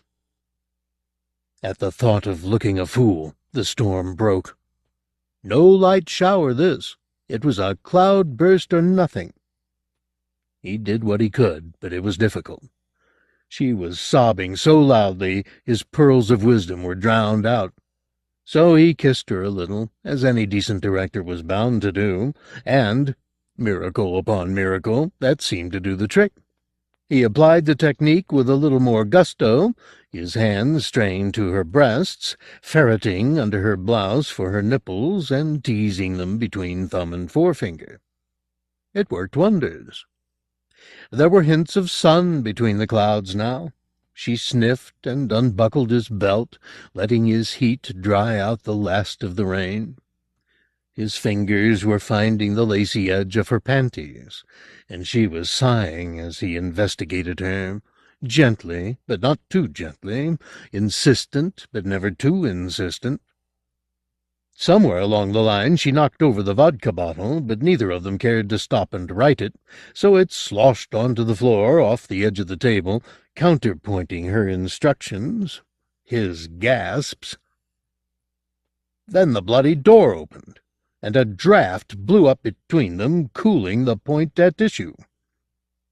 At the thought of looking a fool, the storm broke. No light shower, this. It was a cloud burst or nothing. He did what he could, but it was difficult. She was sobbing so loudly his pearls of wisdom were drowned out. So he kissed her a little, as any decent director was bound to do, and, miracle upon miracle, that seemed to do the trick. He applied the technique with a little more gusto, his hands straying to her breasts, ferreting under her blouse for her nipples, and teasing them between thumb and forefinger. It worked wonders. There were hints of sun between the clouds now. She sniffed and unbuckled his belt, letting his heat dry out the last of the rain. His fingers were finding the lacy edge of her panties, and she was sighing as he investigated her, gently, but not too gently, insistent, but never too insistent. Somewhere along the line she knocked over the vodka bottle, but neither of them cared to stop and right it, so it sloshed onto the floor off the edge of the table, counterpointing her instructions, his gasps. Then the bloody door opened, and a draught blew up between them, cooling the point at issue.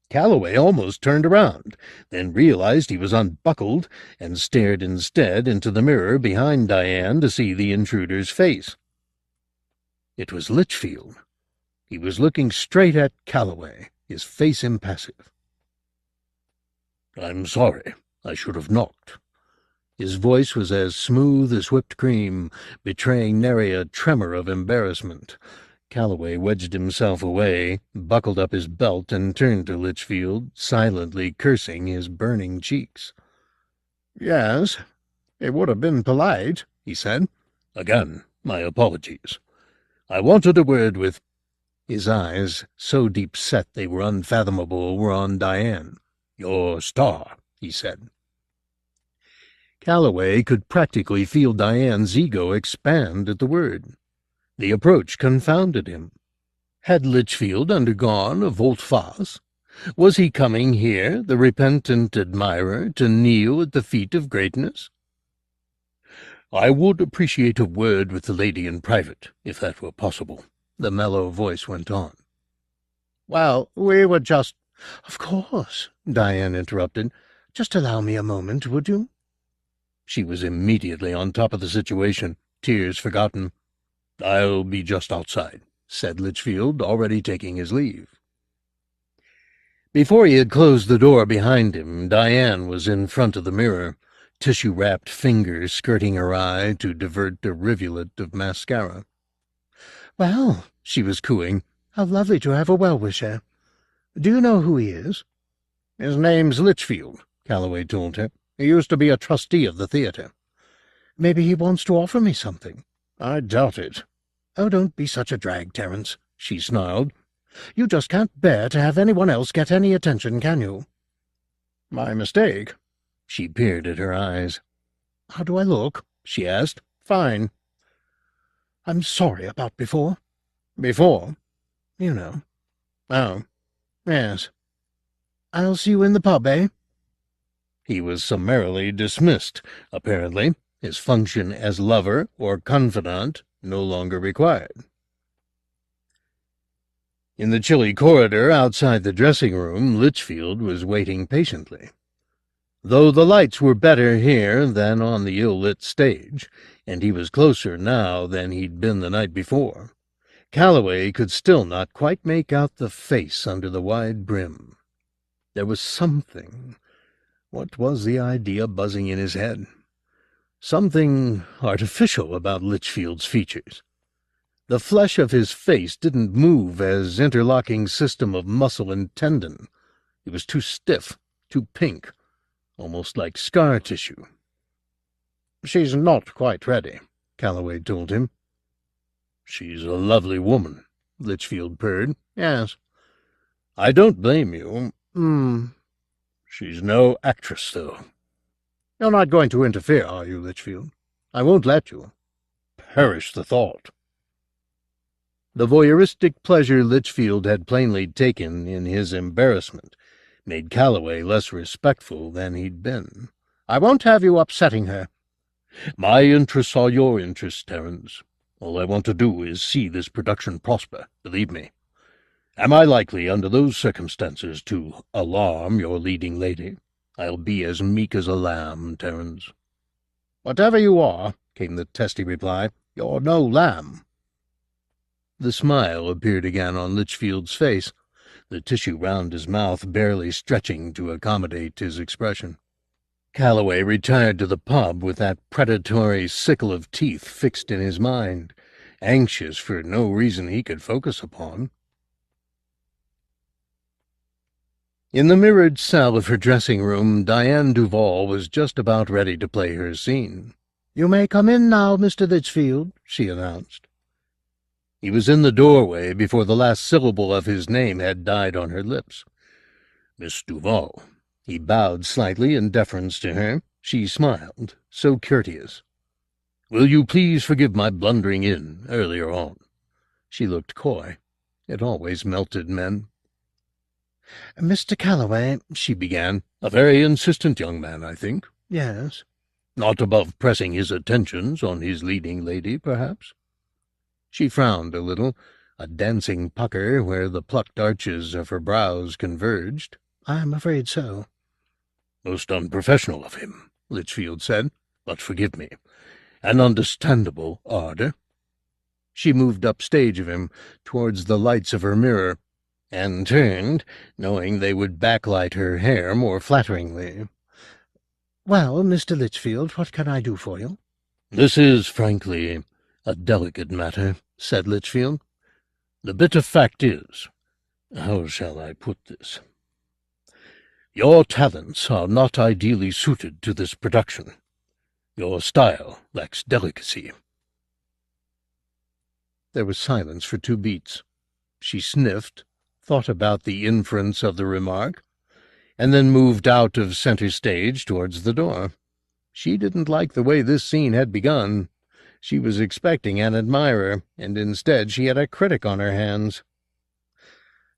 Calloway almost turned around, then realized he was unbuckled, and stared instead into the mirror behind Diane to see the intruder's face. It was Litchfield. He was looking straight at Calloway, his face impassive. "I'm sorry. I should have knocked." His voice was as smooth as whipped cream, betraying nary a tremor of embarrassment. Calloway wedged himself away, buckled up his belt, and turned to Litchfield, silently cursing his burning cheeks. "Yes, it would have been polite," he said. "Again, my apologies. I wanted a word with—" His eyes, so deep-set they were unfathomable, were on Diane. "Your star," he said. Calloway could practically feel Diane's ego expand at the word. The approach confounded him. Had Litchfield undergone a volte-face? Was he coming here, the repentant admirer, to kneel at the feet of greatness? "I would appreciate a word with the lady in private, if that were possible," the mellow voice went on. "Well, we were just—" "Of course," Diane interrupted. "Just allow me a moment, would you?" She was immediately on top of the situation, tears forgotten. "I'll be just outside," said Litchfield, already taking his leave. Before he had closed the door behind him, Diane was in front of the mirror, tissue-wrapped fingers skirting her eye to divert a rivulet of mascara. "Well," she was cooing, How lovely to have a well-wisher. Do you know who he is? His name's Litchfield, Calloway told her. He used to be a trustee of the theatre. Maybe he wants to offer me something. I doubt it. Oh, don't be such a drag, Terence, she snarled. You just can't bear to have anyone else get any attention, can you? My mistake. She peered at her eyes. How do I look? She asked. Fine. I'm sorry about before. Before? You know. Oh, yes. I'll see you in the pub, eh? He was summarily dismissed, apparently, his function as lover or confidant no longer required. In the chilly corridor outside the dressing-room, Litchfield was waiting patiently. Though the lights were better here than on the ill-lit stage, and he was closer now than he'd been the night before, Calloway could still not quite make out the face under the wide brim. There was something. What was the idea buzzing in his head? Something artificial about Litchfield's features. The flesh of his face didn't move as interlocking system of muscle and tendon. It was too stiff, too pink, almost like scar tissue. She's not quite ready, Calloway told him. She's a lovely woman, Litchfield purred. Yes. I don't blame you. She's no actress, though. You're not going to interfere, are you, Litchfield? I won't let you. Perish the thought. The voyeuristic pleasure Litchfield had plainly taken in his embarrassment made Calloway less respectful than he'd been. I won't have you upsetting her. My interests are your interests, Terence. All I want to do is see this production prosper, believe me. Am I likely, under those circumstances, to alarm your leading lady? I'll be as meek as a lamb, Terence. Whatever you are, came the testy reply, you're no lamb. The smile appeared again on Litchfield's face, the tissue round his mouth barely stretching to accommodate his expression. Calloway retired to the pub with that predatory sickle of teeth fixed in his mind, anxious for no reason he could focus upon. In the mirrored cell of her dressing-room, Diane Duval was just about ready to play her scene. "You may come in now, Mr. Litchfield," she announced. He was in the doorway before the last syllable of his name had died on her lips. "Miss Duval." He bowed slightly in deference to her. She smiled, so courteous. "Will you please forgive my blundering in earlier on?" She looked coy. It always melted men. "Mr. Calloway," she began. "A very insistent young man, I think." "Yes." "Not above pressing his attentions on his leading lady, perhaps?" She frowned a little, a dancing pucker where the plucked arches of her brows converged. "I'm afraid so." "Most unprofessional of him," Litchfield said, "but forgive me. An understandable ardor." She moved upstage of him, towards the lights of her mirror, and turned, knowing they would backlight her hair more flatteringly. "Well, Mr. Litchfield, what can I do for you?" "This is, frankly, a delicate matter," said Litchfield. "The bitter fact is, how shall I put this? Your talents are not ideally suited to this production. Your style lacks delicacy." There was silence for 2 beats. She sniffed, thought about the inference of the remark, and then moved out of center stage towards the door. She didn't like the way this scene had begun. She was expecting an admirer, and instead she had a critic on her hands.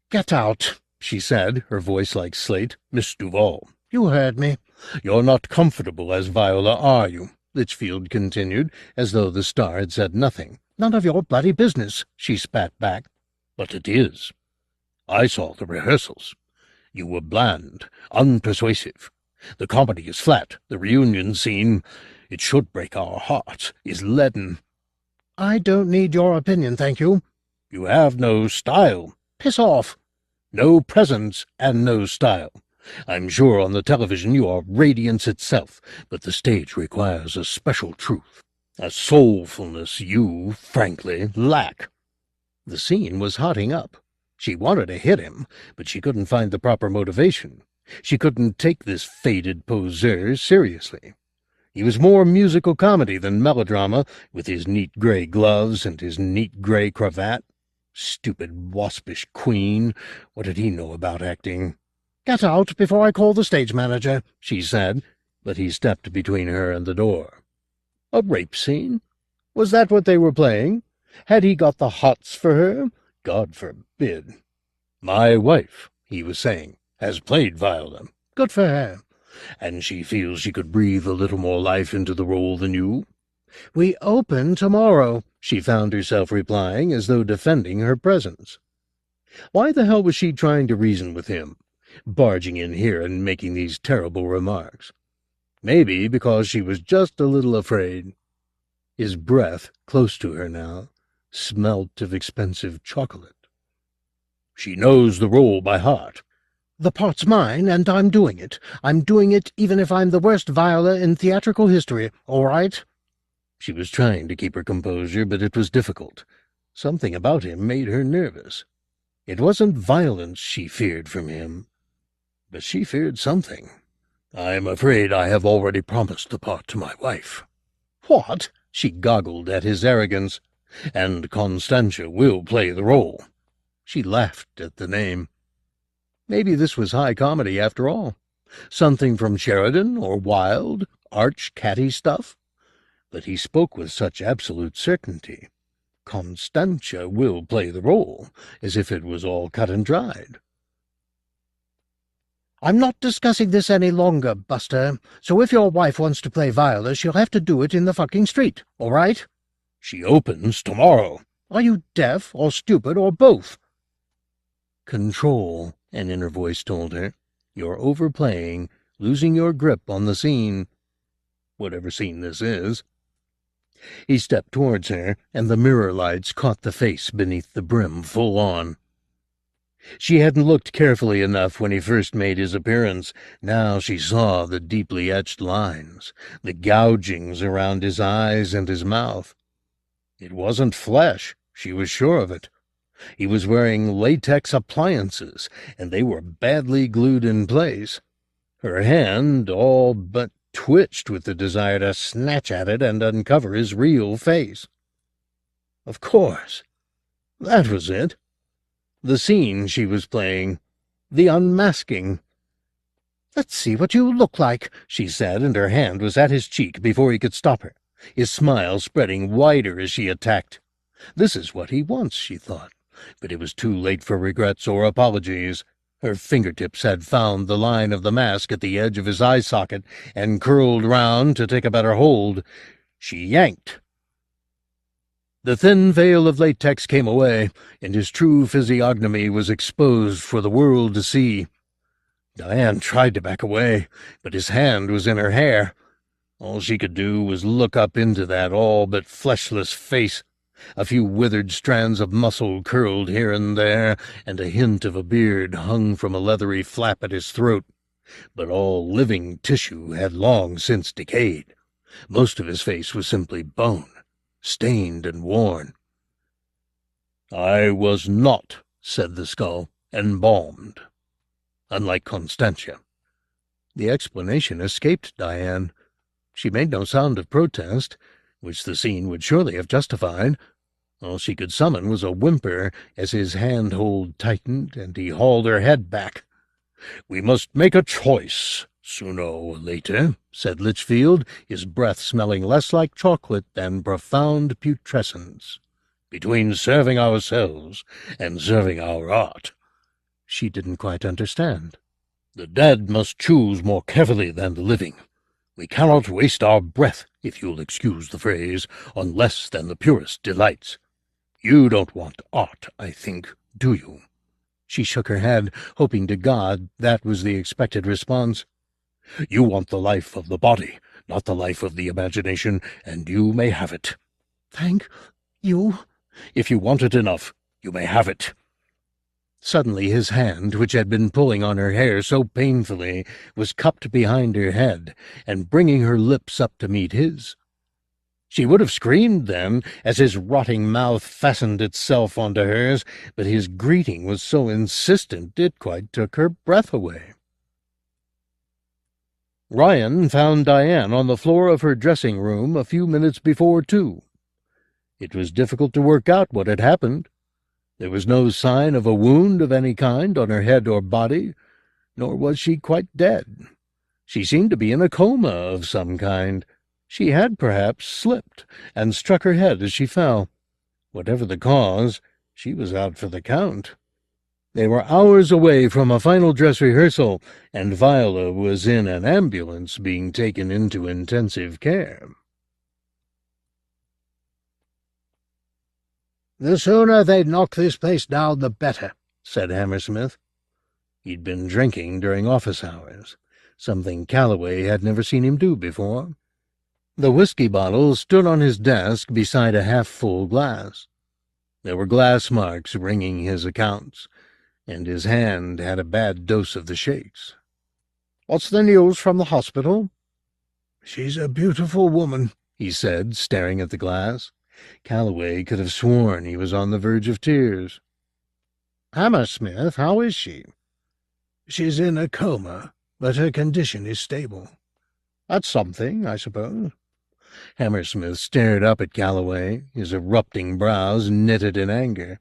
"Get out," she said, her voice like slate. "Miss Duval." "You heard me." "You're not comfortable as Viola, are you?" Litchfield continued, as though the star had said nothing. "None of your bloody business," she spat back. "But it is. I saw the rehearsals. You were bland, unpersuasive. The comedy is flat. The reunion scene, it should break our hearts, is leaden." "I don't need your opinion, thank you." "You have no style." "Piss off." "No presence and no style. I'm sure on the television you are radiance itself, but the stage requires a special truth, a soulfulness you, frankly, lack." The scene was hotting up. She wanted to hit him, but she couldn't find the proper motivation. She couldn't take this faded poseur seriously. He was more musical comedy than melodrama, with his neat gray gloves and his neat gray cravat. Stupid waspish queen. What did he know about acting? "Get out before I call the stage manager," she said, but he stepped between her and the door. A rape scene? Was that what they were playing? Had he got the hots for her? God forbid. "My wife," he was saying, "has played Viola. Good for her. And she feels she could breathe a little more life into the role than you." "We open tomorrow," she found herself replying, as though defending her presence. Why the hell was she trying to reason with him, barging in here and making these terrible remarks? Maybe because she was just a little afraid. His breath, close to her now, smelt of expensive chocolate. "She knows the role by heart." "The part's mine, and I'm doing it. I'm doing it even if I'm the worst Viola in theatrical history, all right?" She was trying to keep her composure, but it was difficult. Something about him made her nervous. It wasn't violence she feared from him, but she feared something. "I'm afraid I have already promised the part to my wife." "What?" She goggled at his arrogance. "And Constantia will play the role." She laughed at the name. Maybe this was high comedy after all. Something from Sheridan or Wilde, arch catty stuff. But he spoke with such absolute certainty. Constantia will play the role, as if it was all cut and dried. "I'm not discussing this any longer, Buster, so if your wife wants to play Viola, she'll have to do it in the fucking street, all right?" "She opens tomorrow." "Are you deaf or stupid or both?" "Control," an inner voice told her. "You're overplaying, losing your grip on the scene. Whatever scene this is." He stepped towards her, and the mirror lights caught the face beneath the brim full on. She hadn't looked carefully enough when he first made his appearance. Now she saw the deeply etched lines, the gougings around his eyes and his mouth. It wasn't flesh, she was sure of it. He was wearing latex appliances, and they were badly glued in place. Her hand all but twitched with the desire to snatch at it and uncover his real face. Of course, that was it. The scene she was playing, the unmasking. "Let's see what you look like," she said, and her hand was at his cheek before he could stop her, his smile spreading wider as she attacked. This is what he wants, she thought, but it was too late for regrets or apologies. Her fingertips had found the line of the mask at the edge of his eye socket and curled round to take a better hold. She yanked. The thin veil of latex came away, and his true physiognomy was exposed for the world to see. Diane tried to back away, but his hand was in her hair. All she could do was look up into that all but fleshless face. A few withered strands of muscle curled here and there, and a hint of a beard hung from a leathery flap at his throat. But all living tissue had long since decayed. Most of his face was simply bone, stained and worn. "I was not," said the skull, "embalmed. Unlike Constantia." The explanation escaped Diane. She made no sound of protest, which the scene would surely have justified. All she could summon was a whimper as his hand-hold tightened and he hauled her head back. "We must make a choice, sooner or later," said Litchfield, his breath smelling less like chocolate than profound putrescence, "between serving ourselves and serving our art." She didn't quite understand. "The dead must choose more carefully than the living. We cannot waste our breath, if you'll excuse the phrase, on less than the purest delights. You don't want art, I think, do you?" She shook her head, hoping to God that was the expected response. "You want the life of the body, not the life of the imagination, and you may have it." "Thank you." "If you want it enough, you may have it." Suddenly his hand, which had been pulling on her hair so painfully, was cupped behind her head and bringing her lips up to meet his. She would have screamed then, as his rotting mouth fastened itself onto hers, but his greeting was so insistent it quite took her breath away. Ryan found Diane on the floor of her dressing room a few minutes before 2. It was difficult to work out what had happened. There was no sign of a wound of any kind on her head or body, nor was she quite dead. She seemed to be in a coma of some kind. She had perhaps slipped and struck her head as she fell. Whatever the cause, she was out for the count. They were hours away from a final dress rehearsal, and Viola was in an ambulance being taken into intensive care. "The sooner they knock this place down, the better," said Hammersmith. He'd been drinking during office hours, something Calloway had never seen him do before. The whiskey bottle stood on his desk beside a half-full glass. There were glass marks ringing his accounts, and his hand had a bad dose of the shakes. "What's the news from the hospital?" "She's a beautiful woman," he said, staring at the glass. Calloway could have sworn he was on the verge of tears. "Hammersmith, how is she?" "She's in a coma, but her condition is stable." "That's something, I suppose." Hammersmith stared up at Calloway, his erupting brows knitted in anger.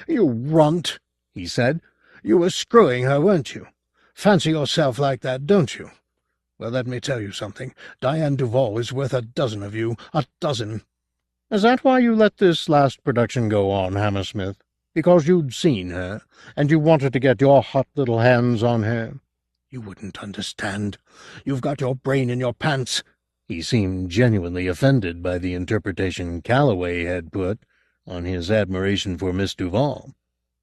"You runt," he said. "You were screwing her, weren't you? Fancy yourself like that, don't you? Well, let me tell you something. Diane Duval is worth a dozen of you, a dozen." "Is that why you let this last production go on, Hammersmith? Because you'd seen her, and you wanted to get your hot little hands on her?" "You wouldn't understand. You've got your brain in your pants." He seemed genuinely offended by the interpretation Calloway had put on his admiration for Miss Duval.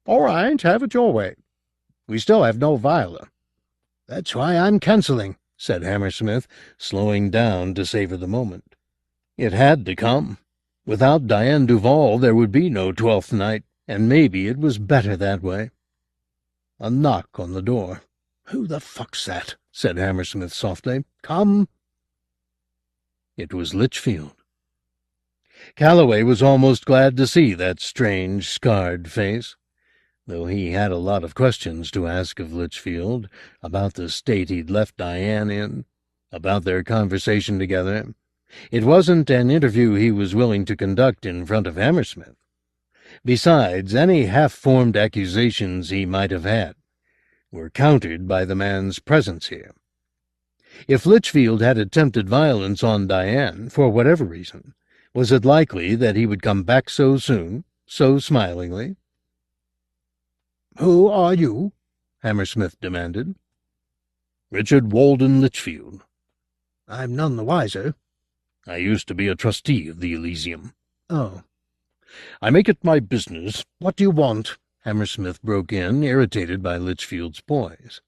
"All right, have it your way. We still have no Viola." "That's why I'm cancelling," said Hammersmith, slowing down to savor the moment. It had to come. Without Diane Duval there would be no 12th night, and maybe it was better that way. A knock on the door. "Who the fuck's that?" said Hammersmith softly. "Come." It was Litchfield. Calloway was almost glad to see that strange, scarred face, though he had a lot of questions to ask of Litchfield about the state he'd left Diane in, about their conversation together. It wasn't an interview he was willing to conduct in front of Hammersmith. Besides, any half-formed accusations he might have had were countered by the man's presence here. If Litchfield had attempted violence on Diane, for whatever reason, was it likely that he would come back so soon, so smilingly? "Who are you?" Hammersmith demanded. "Richard Walden Litchfield." "I'm none the wiser." "I used to be a trustee of the Elysium." "Oh." "I make it my business—" "What do you want?" Hammersmith broke in, irritated by Litchfield's poise.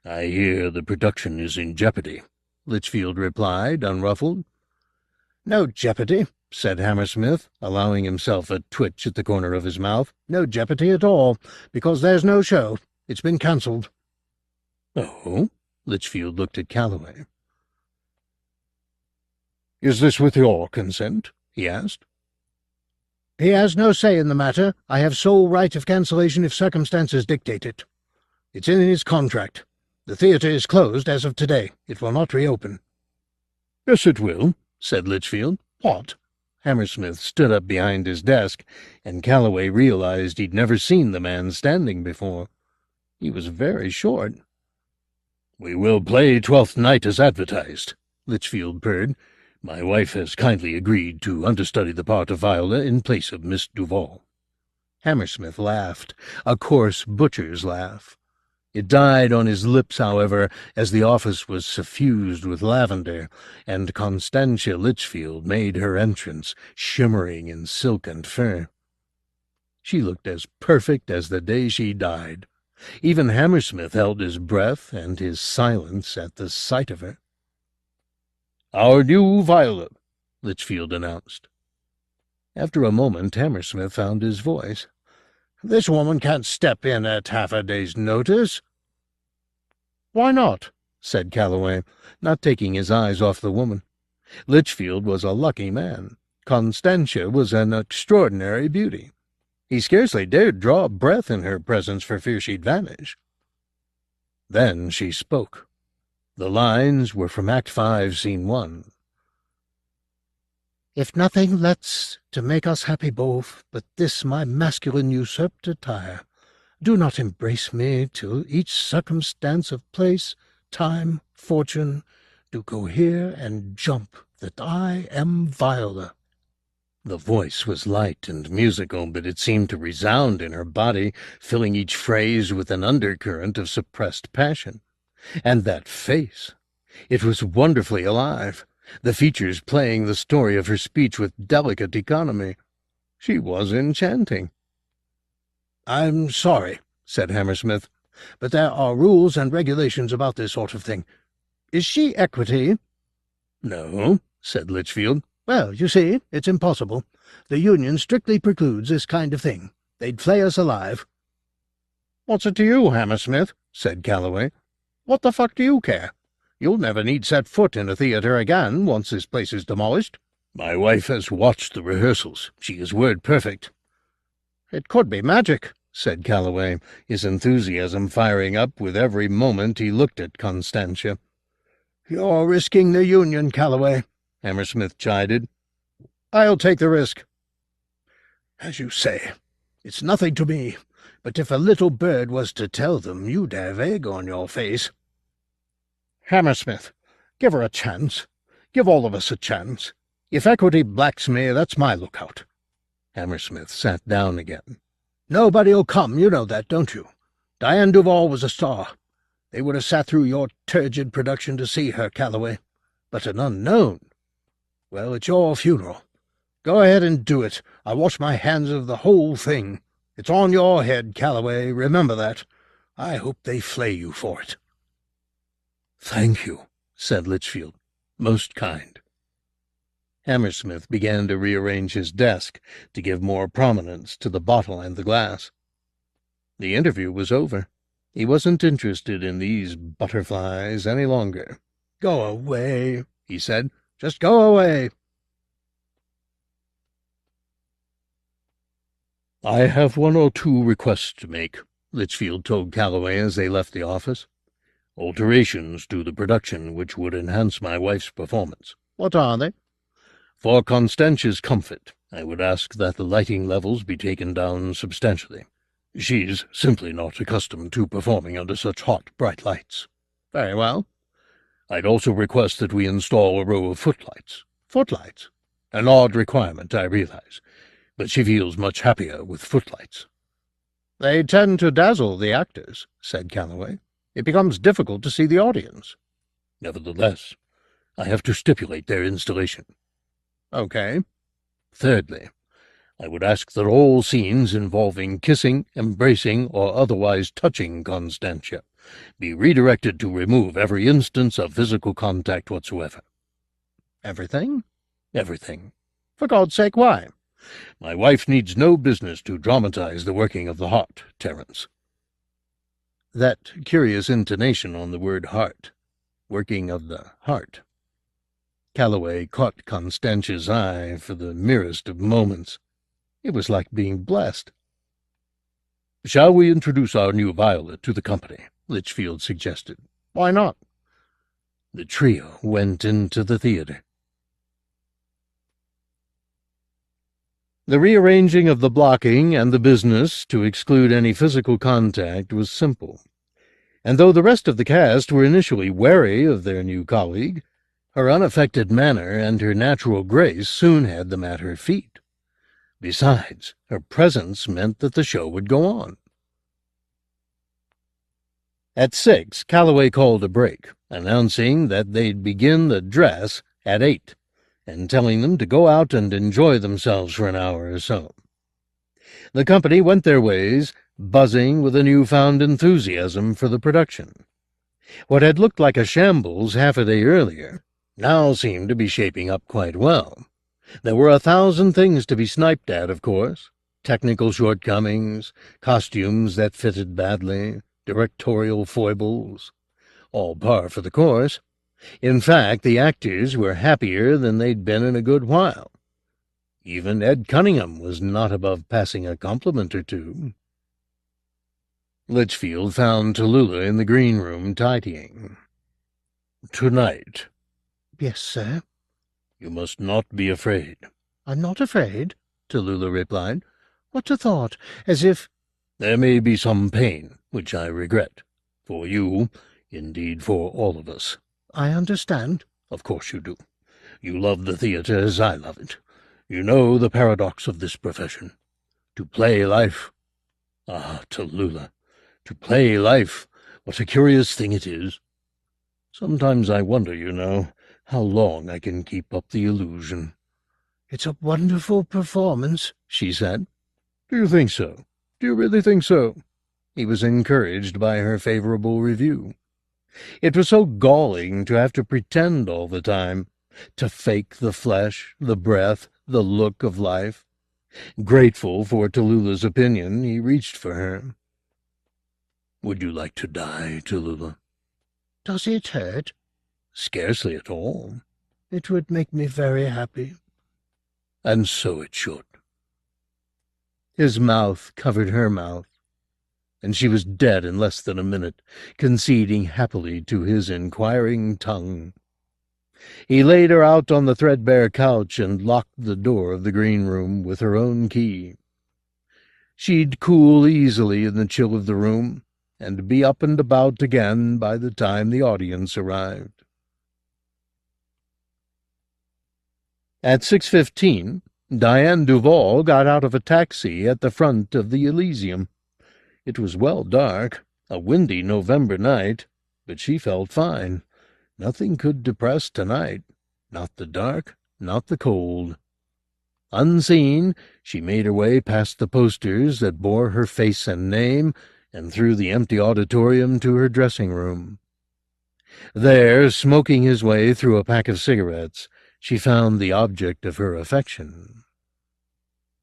"I hear the production is in jeopardy," Litchfield replied, unruffled. "No jeopardy," said Hammersmith, allowing himself a twitch at the corner of his mouth. "No jeopardy at all, because there's no show. It's been cancelled." "Oh?" Litchfield looked at Calloway. "Is this with your consent?" he asked. "He has no say in the matter. I have sole right of cancellation if circumstances dictate it. It's in his contract. The theatre is closed as of today. It will not reopen." "Yes, it will," said Litchfield. "What?" Hammersmith stood up behind his desk, and Calloway realized he'd never seen the man standing before. He was very short. "We will play 12th night as advertised," Litchfield purred. "My wife has kindly agreed to understudy the part of Viola in place of Miss Duval." Hammersmith laughed, a coarse butcher's laugh. It died on his lips, however, as the office was suffused with lavender, and Constantia Litchfield made her entrance, shimmering in silk and fur. She looked as perfect as the day she died. Even Hammersmith held his breath and his silence at the sight of her. "Our new Viola," Litchfield announced. After a moment, Hammersmith found his voice. "This woman can't step in at half a day's notice." "Why not?" said Calloway, not taking his eyes off the woman. Litchfield was a lucky man. Constantia was an extraordinary beauty. He scarcely dared draw a breath in her presence for fear she'd vanish. Then she spoke. The lines were from Act 5, Scene 1. If nothing lets to make us happy both, but this my masculine usurped attire, do not embrace me till each circumstance of place, time, fortune, do cohere and jump that I am Viola. The voice was light and musical, but it seemed to resound in her body, filling each phrase with an undercurrent of suppressed passion. And that face! It was wonderfully alive, the features playing the story of her speech with delicate economy. She was enchanting. "I'm sorry," said Hammersmith, "but there are rules and regulations about this sort of thing. Is she equity?" "No," said Litchfield. "Well, you see, it's impossible. The union strictly precludes this kind of thing. They'd flay us alive." "What's it to you, Hammersmith?" said Calloway. "What the fuck do you care? You'll never need set foot in a theatre again once this place is demolished. My wife has watched the rehearsals. She is word perfect." "It could be magic," said Calloway, his enthusiasm firing up with every moment he looked at Constantia. "You're risking the union, Calloway," Hammersmith chided. "I'll take the risk." "As you say, it's nothing to me, but if a little bird was to tell them, you'd have egg on your face." "Hammersmith, give her a chance. Give all of us a chance. If equity blacks me, that's my lookout." Hammersmith sat down again. "Nobody'll come, you know that, don't you? Diane Duval was a star. They would have sat through your turgid production to see her, Calloway. But an unknown? Well, it's your funeral. Go ahead and do it. I wash my hands of the whole thing. It's on your head, Calloway, remember that. I hope they flay you for it." "Thank you," said Litchfield. "Most kind." Hammersmith began to rearrange his desk to give more prominence to the bottle and the glass. The interview was over. He wasn't interested in these butterflies any longer. "Go away," he said. "Just go away." "I have one or two requests to make," Litchfield told Calloway as they left the office. "Alterations to the production which would enhance my wife's performance." "What are they?" "For Constantia's comfort, I would ask that the lighting levels be taken down substantially. She's simply not accustomed to performing under such hot, bright lights." "Very well." "I'd also request that we install a row of footlights." "Footlights?" "An odd requirement, I realize, but she feels much happier with footlights." "They tend to dazzle the actors," said Calloway. "It becomes difficult to see the audience." "Nevertheless, I have to stipulate their installation." "Okay." "Thirdly, I would ask that all scenes involving kissing, embracing, or otherwise touching Constantia be redirected to remove every instance of physical contact whatsoever." "Everything?" "Everything." "For God's sake, why?" "My wife needs no business to dramatize the working of the heart, Terence." That curious intonation on the word heart. Working of the heart. Calloway caught Constantia's eye for the merest of moments. It was like being blessed. "Shall we introduce our new Violet to the company?" Litchfield suggested. "Why not?" The trio went into the theater. The rearranging of the blocking and the business to exclude any physical contact was simple, and though the rest of the cast were initially wary of their new colleague, her unaffected manner and her natural grace soon had them at her feet. Besides, her presence meant that the show would go on. At 6, Calloway called a break, announcing that they'd begin the dress at 8, and telling them to go out and enjoy themselves for an hour or so. The company went their ways, buzzing with a newfound enthusiasm for the production. What had looked like a shambles half a day earlier now seemed to be shaping up quite well. There were 1,000 things to be sniped at, of course. Technical shortcomings, costumes that fitted badly, directorial foibles. All par for the course. In fact, the actors were happier than they'd been in a good while. Even Ed Cunningham was not above passing a compliment or two. Litchfield found Tallulah in the green room tidying. "Tonight." "Yes, sir." "You must not be afraid." "I'm not afraid," Tallulah replied. "What a thought! As if—" "There may be some pain, which I regret. For you, indeed for all of us." "I understand." "Of course you do. You love the theater as I love it. You know the paradox of this profession. To play life. Ah, Tallulah, to play life, what a curious thing it is. Sometimes I wonder, you know, how long I can keep up the illusion." "It's a wonderful performance," she said. "Do you think so? Do you really think so?" He was encouraged by her favorable review. It was so galling to have to pretend all the time, to fake the flesh, the breath, the look of life. Grateful for Tallulah's opinion, he reached for her. "Would you like to die, Tallulah?" "Does it hurt?" "Scarcely at all." "It would make me very happy." "And so it should." His mouth covered her mouth, and she was dead in less than a minute, conceding happily to his inquiring tongue. He laid her out on the threadbare couch and locked the door of the green room with her own key. She'd cool easily in the chill of the room, and be up and about again by the time the audience arrived. At 6:15, Diane Duval got out of a taxi at the front of the Elysium. It was well dark, a windy November night, but she felt fine. Nothing could depress tonight, not the dark, not the cold. Unseen, she made her way past the posters that bore her face and name, and through the empty auditorium to her dressing room. There, smoking his way through a pack of cigarettes, she found the object of her affection.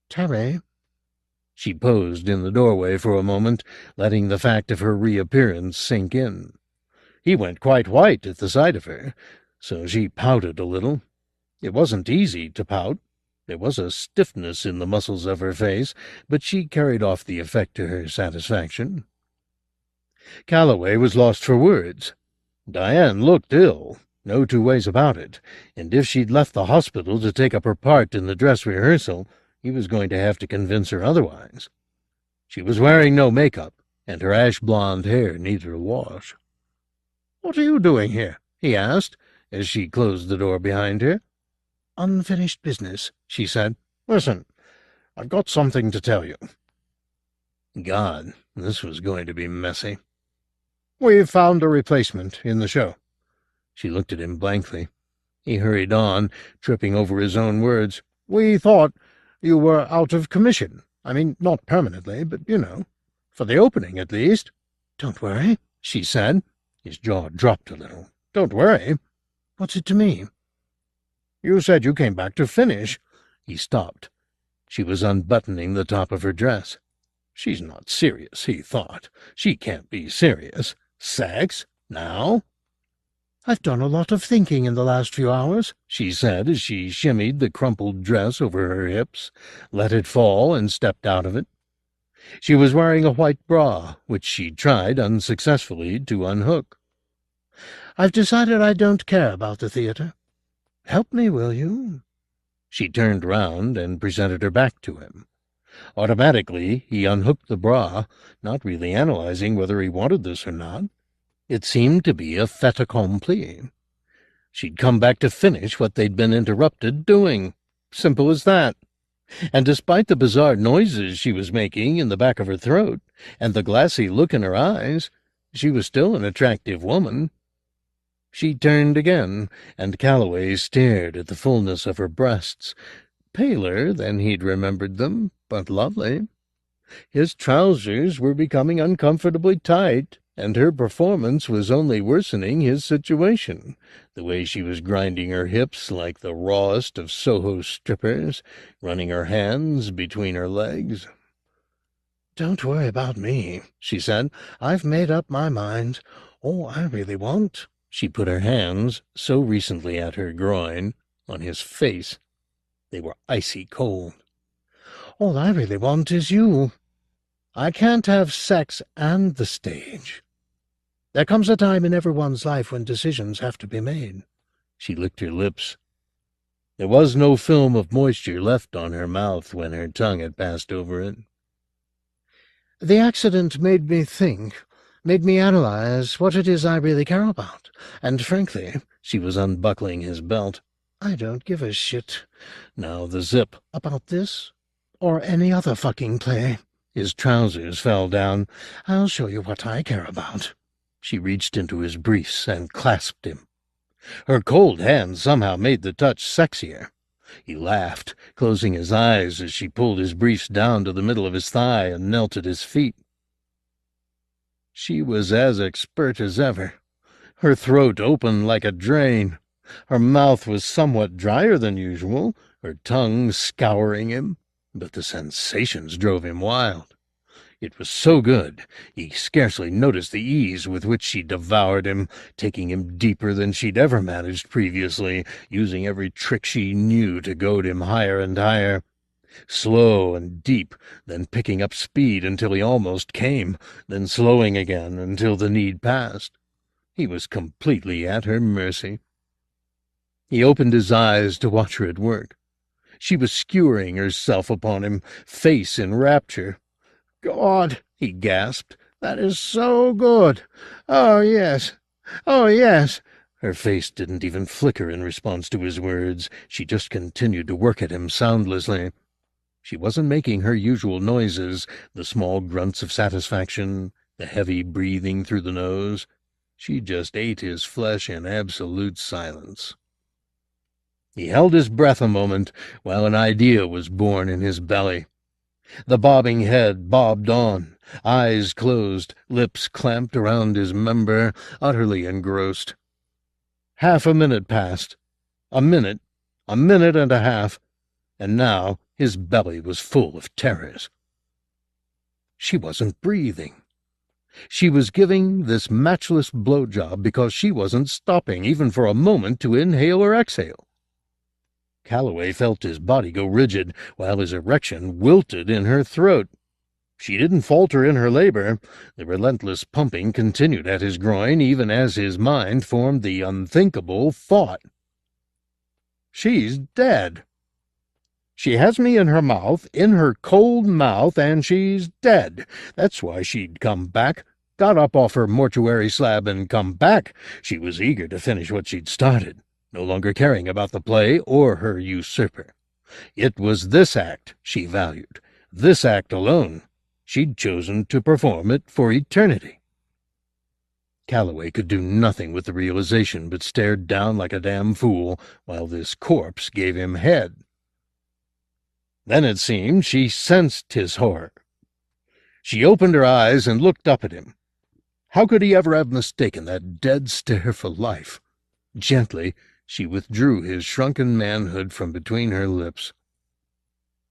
"Terry?" She posed in the doorway for a moment, letting the fact of her reappearance sink in. He went quite white at the sight of her, so she pouted a little. It wasn't easy to pout. There was a stiffness in the muscles of her face, but she carried off the effect to her satisfaction. Calloway was lost for words. Diane looked ill, no two ways about it, and if she'd left the hospital to take up her part in the dress rehearsal, he was going to have to convince her otherwise. She was wearing no makeup, and her ash-blonde hair needed a wash. "What are you doing here?" he asked, as she closed the door behind her. "Unfinished business," she said. "Listen, I've got something to tell you." God, this was going to be messy. "We've found a replacement in the show." She looked at him blankly. He hurried on, tripping over his own words. "We thought you were out of commission. I mean, not permanently, but, you know, for the opening, at least." "Don't worry," she said. His jaw dropped a little. "Don't worry." "What's it to me?" "You said you came back to finish." He stopped. She was unbuttoning the top of her dress. She's not serious, he thought. She can't be serious. Sex? Now? "I've done a lot of thinking in the last few hours," she said as she shimmied the crumpled dress over her hips, let it fall, and stepped out of it. She was wearing a white bra, which she tried unsuccessfully to unhook. "I've decided I don't care about the theater. Help me, will you?" She turned round and presented her back to him. Automatically, he unhooked the bra, not really analyzing whether he wanted this or not. It seemed to be a fait accompli. She'd come back to finish what they'd been interrupted doing. Simple as that. And despite the bizarre noises she was making in the back of her throat, and the glassy look in her eyes, she was still an attractive woman. She turned again, and Calloway stared at the fullness of her breasts, paler than he'd remembered them, but lovely. His trousers were becoming uncomfortably tight, and her performance was only worsening his situation, the way she was grinding her hips like the rawest of Soho strippers, running her hands between her legs. "Don't worry about me," she said. "I've made up my mind. All I really want She put her hands, so recently at her groin, on his face. They were icy cold. All I really want is you. I can't have sex and the stage. There comes a time in everyone's life when decisions have to be made. She licked her lips. There was no film of moisture left on her mouth when her tongue had passed over it. The accident made me think, made me analyze what it is I really care about. And frankly, she was unbuckling his belt, I don't give a shit. Now the zip. About this, or any other fucking play. His trousers fell down. I'll show you what I care about. She reached into his briefs and clasped him. Her cold hand somehow made the touch sexier. He laughed, closing his eyes as she pulled his briefs down to the middle of his thigh and knelt at his feet. She was as expert as ever. Her throat opened like a drain. Her mouth was somewhat drier than usual, her tongue scouring him, but the sensations drove him wild. It was so good, he scarcely noticed the ease with which she devoured him, taking him deeper than she'd ever managed previously, using every trick she knew to goad him higher and higher. Slow and deep, then picking up speed until he almost came, then slowing again until the need passed. He was completely at her mercy. He opened his eyes to watch her at work. She was skewering herself upon him, face in rapture. God, he gasped, that is so good. Oh, yes. Oh, yes. Her face didn't even flicker in response to his words. She just continued to work at him soundlessly. She wasn't making her usual noises, the small grunts of satisfaction, the heavy breathing through the nose. She just ate his flesh in absolute silence. He held his breath a moment while an idea was born in his belly. The bobbing head bobbed on, eyes closed, lips clamped around his member, utterly engrossed. Half a minute passed. A minute and a half, and now his belly was full of terrors. She wasn't breathing. She was giving this matchless blowjob because she wasn't stopping even for a moment to inhale or exhale. Calloway felt his body go rigid, while his erection wilted in her throat. She didn't falter in her labor. The relentless pumping continued at his groin, even as his mind formed the unthinkable thought. She's dead. She has me in her mouth, in her cold mouth, and she's dead. That's why she'd come back, got up off her mortuary slab and come back. She was eager to finish what she'd started, no longer caring about the play or her usurper. It was this act she valued, this act alone. She'd chosen to perform it for eternity. Calloway could do nothing with the realization but stared down like a damn fool while this corpse gave him head. Then it seemed she sensed his horror. She opened her eyes and looked up at him. How could he ever have mistaken that dead stare for life? Gently, she withdrew his shrunken manhood from between her lips.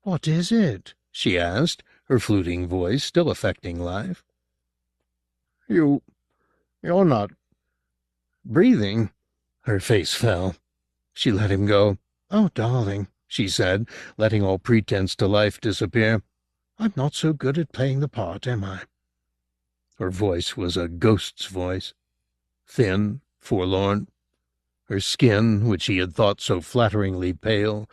"What is it?" she asked, her fluting voice still affecting life. You're not breathing." Her face fell. She let him go. "Oh, darling," she said, letting all pretense to life disappear. "I'm not so good at playing the part, am I?" Her voice was a ghost's voice, thin, forlorn. Her skin, which he had thought so flatteringly pale,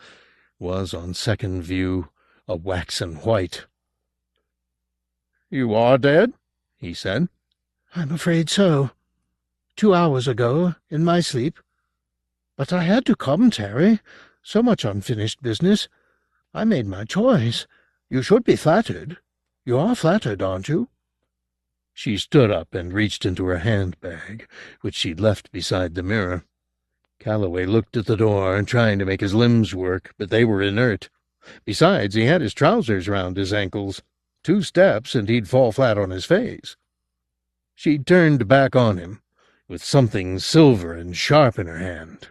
was, on second view, a waxen white. "You are dead?" he said. "I'm afraid so. 2 hours ago, in my sleep. But I had to come, Terry. So much unfinished business. I made my choice. You should be flattered. You are flattered, aren't you?" She stood up and reached into her handbag, which she'd left beside the mirror. Calloway looked at the door, trying to make his limbs work, but they were inert. Besides, he had his trousers round his ankles. 2 steps, and he'd fall flat on his face. She turned back on him, with something silver and sharp in her hand.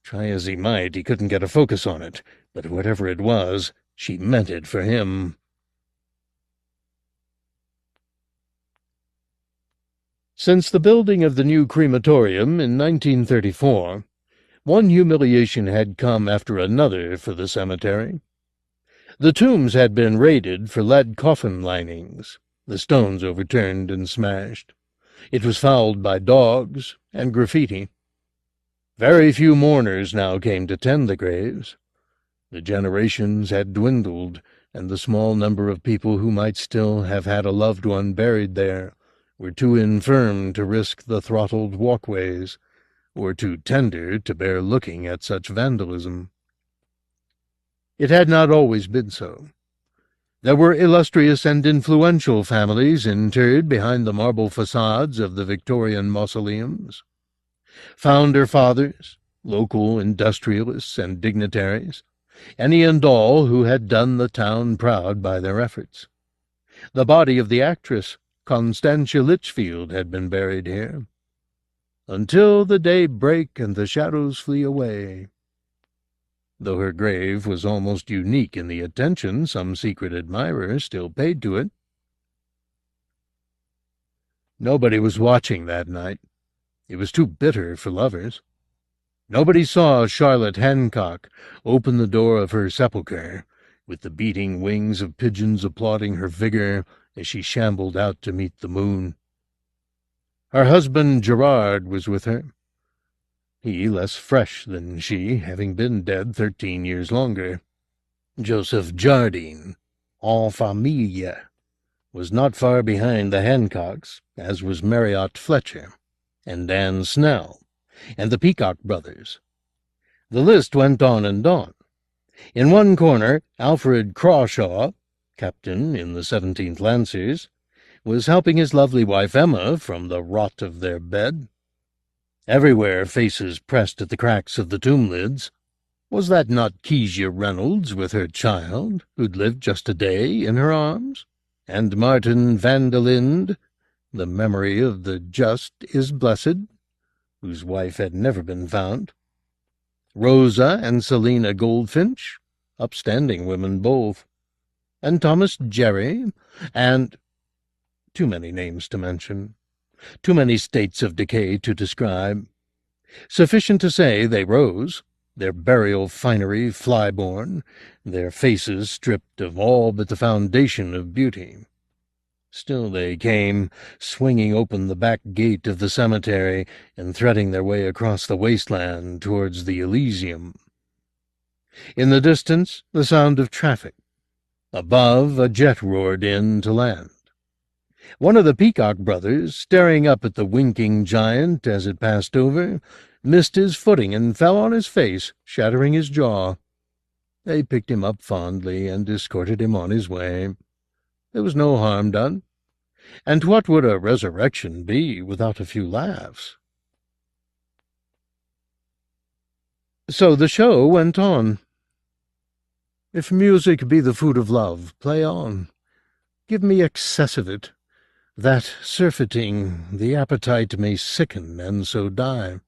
Try as he might, he couldn't get a focus on it, but whatever it was, she meant it for him. Since the building of the new crematorium in 1934, one humiliation had come after another for the cemetery. The tombs had been raided for lead coffin linings, the stones overturned and smashed. It was fouled by dogs and graffiti. Very few mourners now came to tend the graves. The generations had dwindled, and the small number of people who might still have had a loved one buried there were too infirm to risk the throttled walkways, or too tender to bear looking at such vandalism. It had not always been so. There were illustrious and influential families interred behind the marble facades of the Victorian mausoleums. Founder fathers, local industrialists and dignitaries, any and all who had done the town proud by their efforts. The body of the actress, Constantia Litchfield, had been buried here. Until the day break and the shadows flee away. Though her grave was almost unique in the attention some secret admirer still paid to it. Nobody was watching that night. It was too bitter for lovers. Nobody saw Charlotte Hancock open the door of her sepulchre, with the beating wings of pigeons applauding her vigor as she shambled out to meet the moon. Her husband Gerard was with her. He less fresh than she, having been dead 13 years longer. Joseph Jardine, en famille, was not far behind the Hancocks, as was Marriott Fletcher, and Dan Snell, and the Peacock brothers. The list went on and on. In one corner, Alfred Crawshaw, captain in the 17th Lancers, was helping his lovely wife Emma from the rot of their bed. Everywhere faces pressed at the cracks of the tomb lids. Was that not Kezia Reynolds with her child, who'd lived just a day in her arms? And Martin van der Linde, the memory of the just is blessed, whose wife had never been found. Rosa and Selina Goldfinch, upstanding women both. And Thomas Jerry, and too many names to mention. Too many states of decay to describe. Sufficient to say they rose, their burial finery fly-born, their faces stripped of all but the foundation of beauty. Still they came, swinging open the back gate of the cemetery and threading their way across the wasteland towards the Elysium. In the distance, the sound of traffic. Above, a jet roared in to land. One of the Peacock brothers, staring up at the winking giant as it passed over, missed his footing and fell on his face, shattering his jaw. They picked him up fondly and escorted him on his way. There was no harm done. And what would a resurrection be without a few laughs? So the show went on. If music be the food of love, play on. Give me excess of it, that, surfeiting, the appetite may sicken and so die.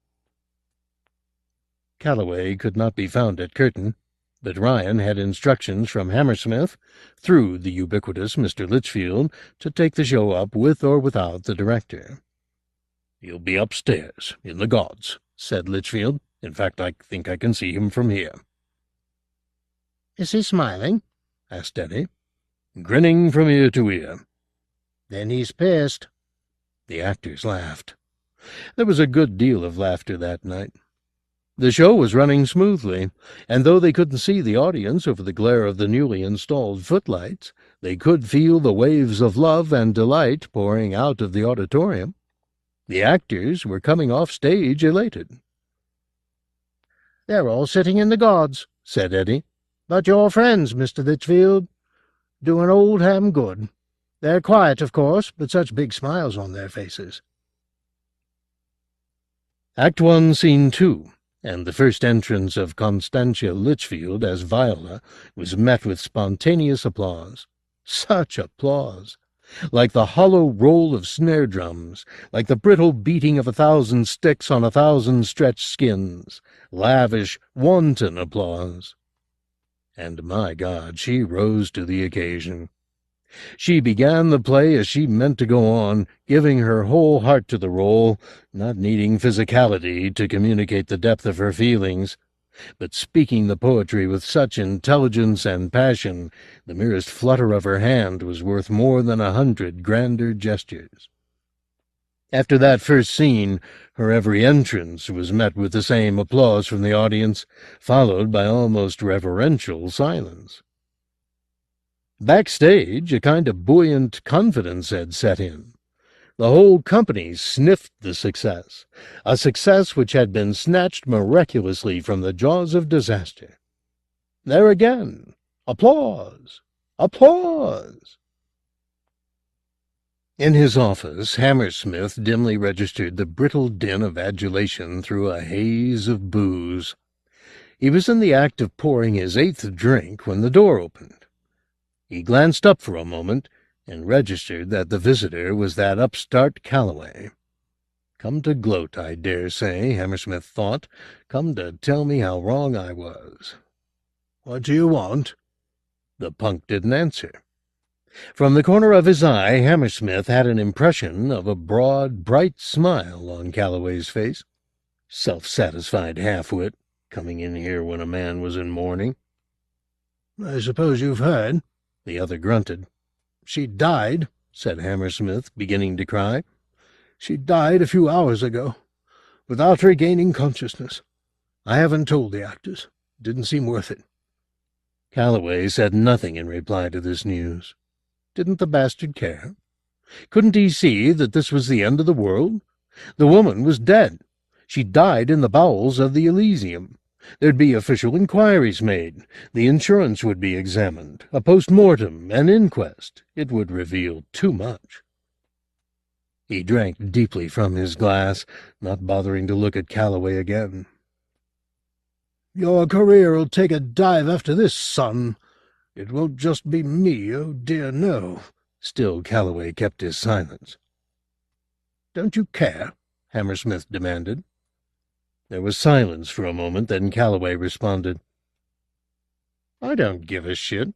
Calloway could not be found at Curtin, but Ryan had instructions from Hammersmith, through the ubiquitous Mr. Litchfield, to take the show up with or without the director. "He'll be upstairs, in the gods," said Litchfield. "In fact, I think I can see him from here." "Is he smiling?" asked Eddie. "Grinning from ear to ear." "Then he's pissed." The actors laughed. There was a good deal of laughter that night. The show was running smoothly, and though they couldn't see the audience over the glare of the newly installed footlights, they could feel the waves of love and delight pouring out of the auditorium. The actors were coming off stage elated. "They're all sitting in the gods," said Eddie. "But your friends, Mr. Litchfield, doing old Ham good. They're quiet, of course, but such big smiles on their faces." Act 1, Scene 2, and the first entrance of Constantia Litchfield as Viola was met with spontaneous applause. Such applause! Like the hollow roll of snare drums, like the brittle beating of 1,000 sticks on 1,000 stretched skins. Lavish, wanton applause. And, my God, she rose to the occasion. She began the play as she meant to go on, giving her whole heart to the role, not needing physicality to communicate the depth of her feelings, but speaking the poetry with such intelligence and passion, the merest flutter of her hand was worth more than 100 grander gestures. After that first scene, her every entrance was met with the same applause from the audience, followed by almost reverential silence. Backstage, a kind of buoyant confidence had set in. The whole company sniffed the success, a success which had been snatched miraculously from the jaws of disaster. There again! Applause! Applause! In his office, Hammersmith dimly registered the brittle din of adulation through a haze of booze. He was in the act of pouring his 8th drink when the door opened. He glanced up for a moment and registered that the visitor was that upstart Calloway. Come to gloat, I dare say, Hammersmith thought. Come to tell me how wrong I was. What do you want? The punk didn't answer. From the corner of his eye, Hammersmith had an impression of a broad, bright smile on Calloway's face. Self-satisfied half-wit, coming in here when a man was in mourning. I suppose you've heard? The other grunted. She died, said Hammersmith, beginning to cry. She died a few hours ago, without regaining consciousness. I haven't told the actors. Didn't seem worth it. Calloway said nothing in reply to this news. Didn't the bastard care? Couldn't he see that this was the end of the world? The woman was dead. She died in the bowels of the Elysium. There'd be official inquiries made. The insurance would be examined. A post-mortem, an inquest. It would reveal too much. He drank deeply from his glass, not bothering to look at Calloway again. Your career'll take a dive after this, son. It won't just be me, oh dear no. Still Calloway kept his silence. Don't you care? Hammersmith demanded. There was silence for a moment, then Calloway responded. I don't give a shit.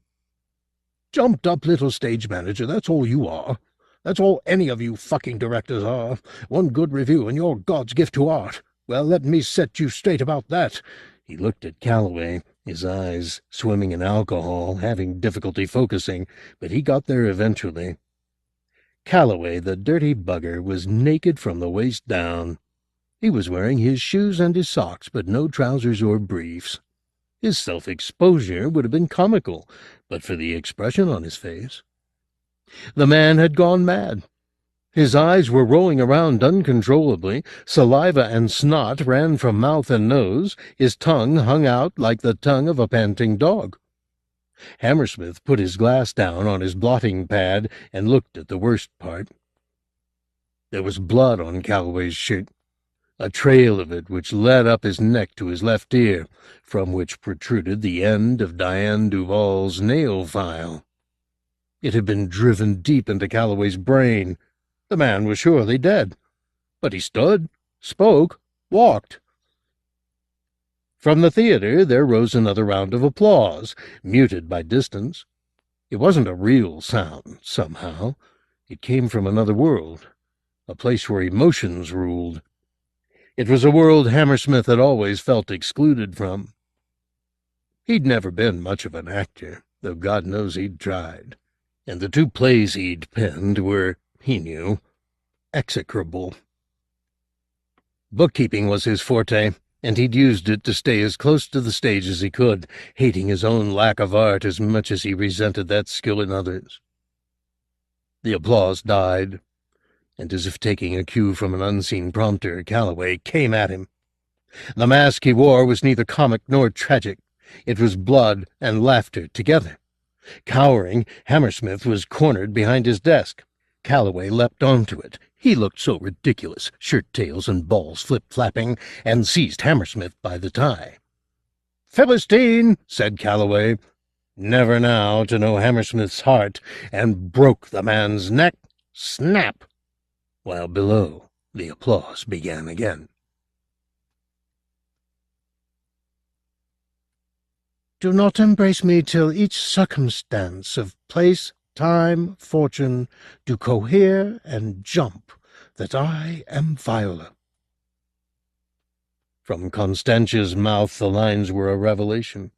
Jumped-up little stage manager, that's all you are. That's all any of you fucking directors are. One good review and you're God's gift to art. Well, let me set you straight about that. He looked at Calloway, his eyes swimming in alcohol, having difficulty focusing, but he got there eventually. Calloway, the dirty bugger, was naked from the waist down. He was wearing his shoes and his socks, but no trousers or briefs. His self-exposure would have been comical, but for the expression on his face. The man had gone mad. His eyes were rolling around uncontrollably, saliva and snot ran from mouth and nose, his tongue hung out like the tongue of a panting dog. Hammersmith put his glass down on his blotting pad and looked at the worst part. There was blood on Calloway's shirt, a trail of it which led up his neck to his left ear, from which protruded the end of Diane Duval's nail file. It had been driven deep into Calloway's brain. The man was surely dead. But he stood, spoke, walked. From the theater there rose another round of applause, muted by distance. It wasn't a real sound, somehow. It came from another world, a place where emotions ruled. It was a world Hammersmith had always felt excluded from. He'd never been much of an actor, though God knows he'd tried. And the 2 plays he'd penned were, he knew, execrable. Bookkeeping was his forte, and he'd used it to stay as close to the stage as he could, hating his own lack of art as much as he resented that skill in others. The applause died, and as if taking a cue from an unseen prompter, Calloway came at him. The mask he wore was neither comic nor tragic. It was blood and laughter together. Cowering, Hammersmith was cornered behind his desk. Calloway leapt onto it. He looked so ridiculous, shirt-tails and balls flip-flapping, and seized Hammersmith by the tie. "Philistine!" said Calloway, never now to know Hammersmith's heart, and broke the man's neck. Snap! While below, the applause began again. Do not embrace me till each circumstance of place, time, fortune, to cohere and jump, that I am Viola." From Constantia's mouth the lines were a revelation.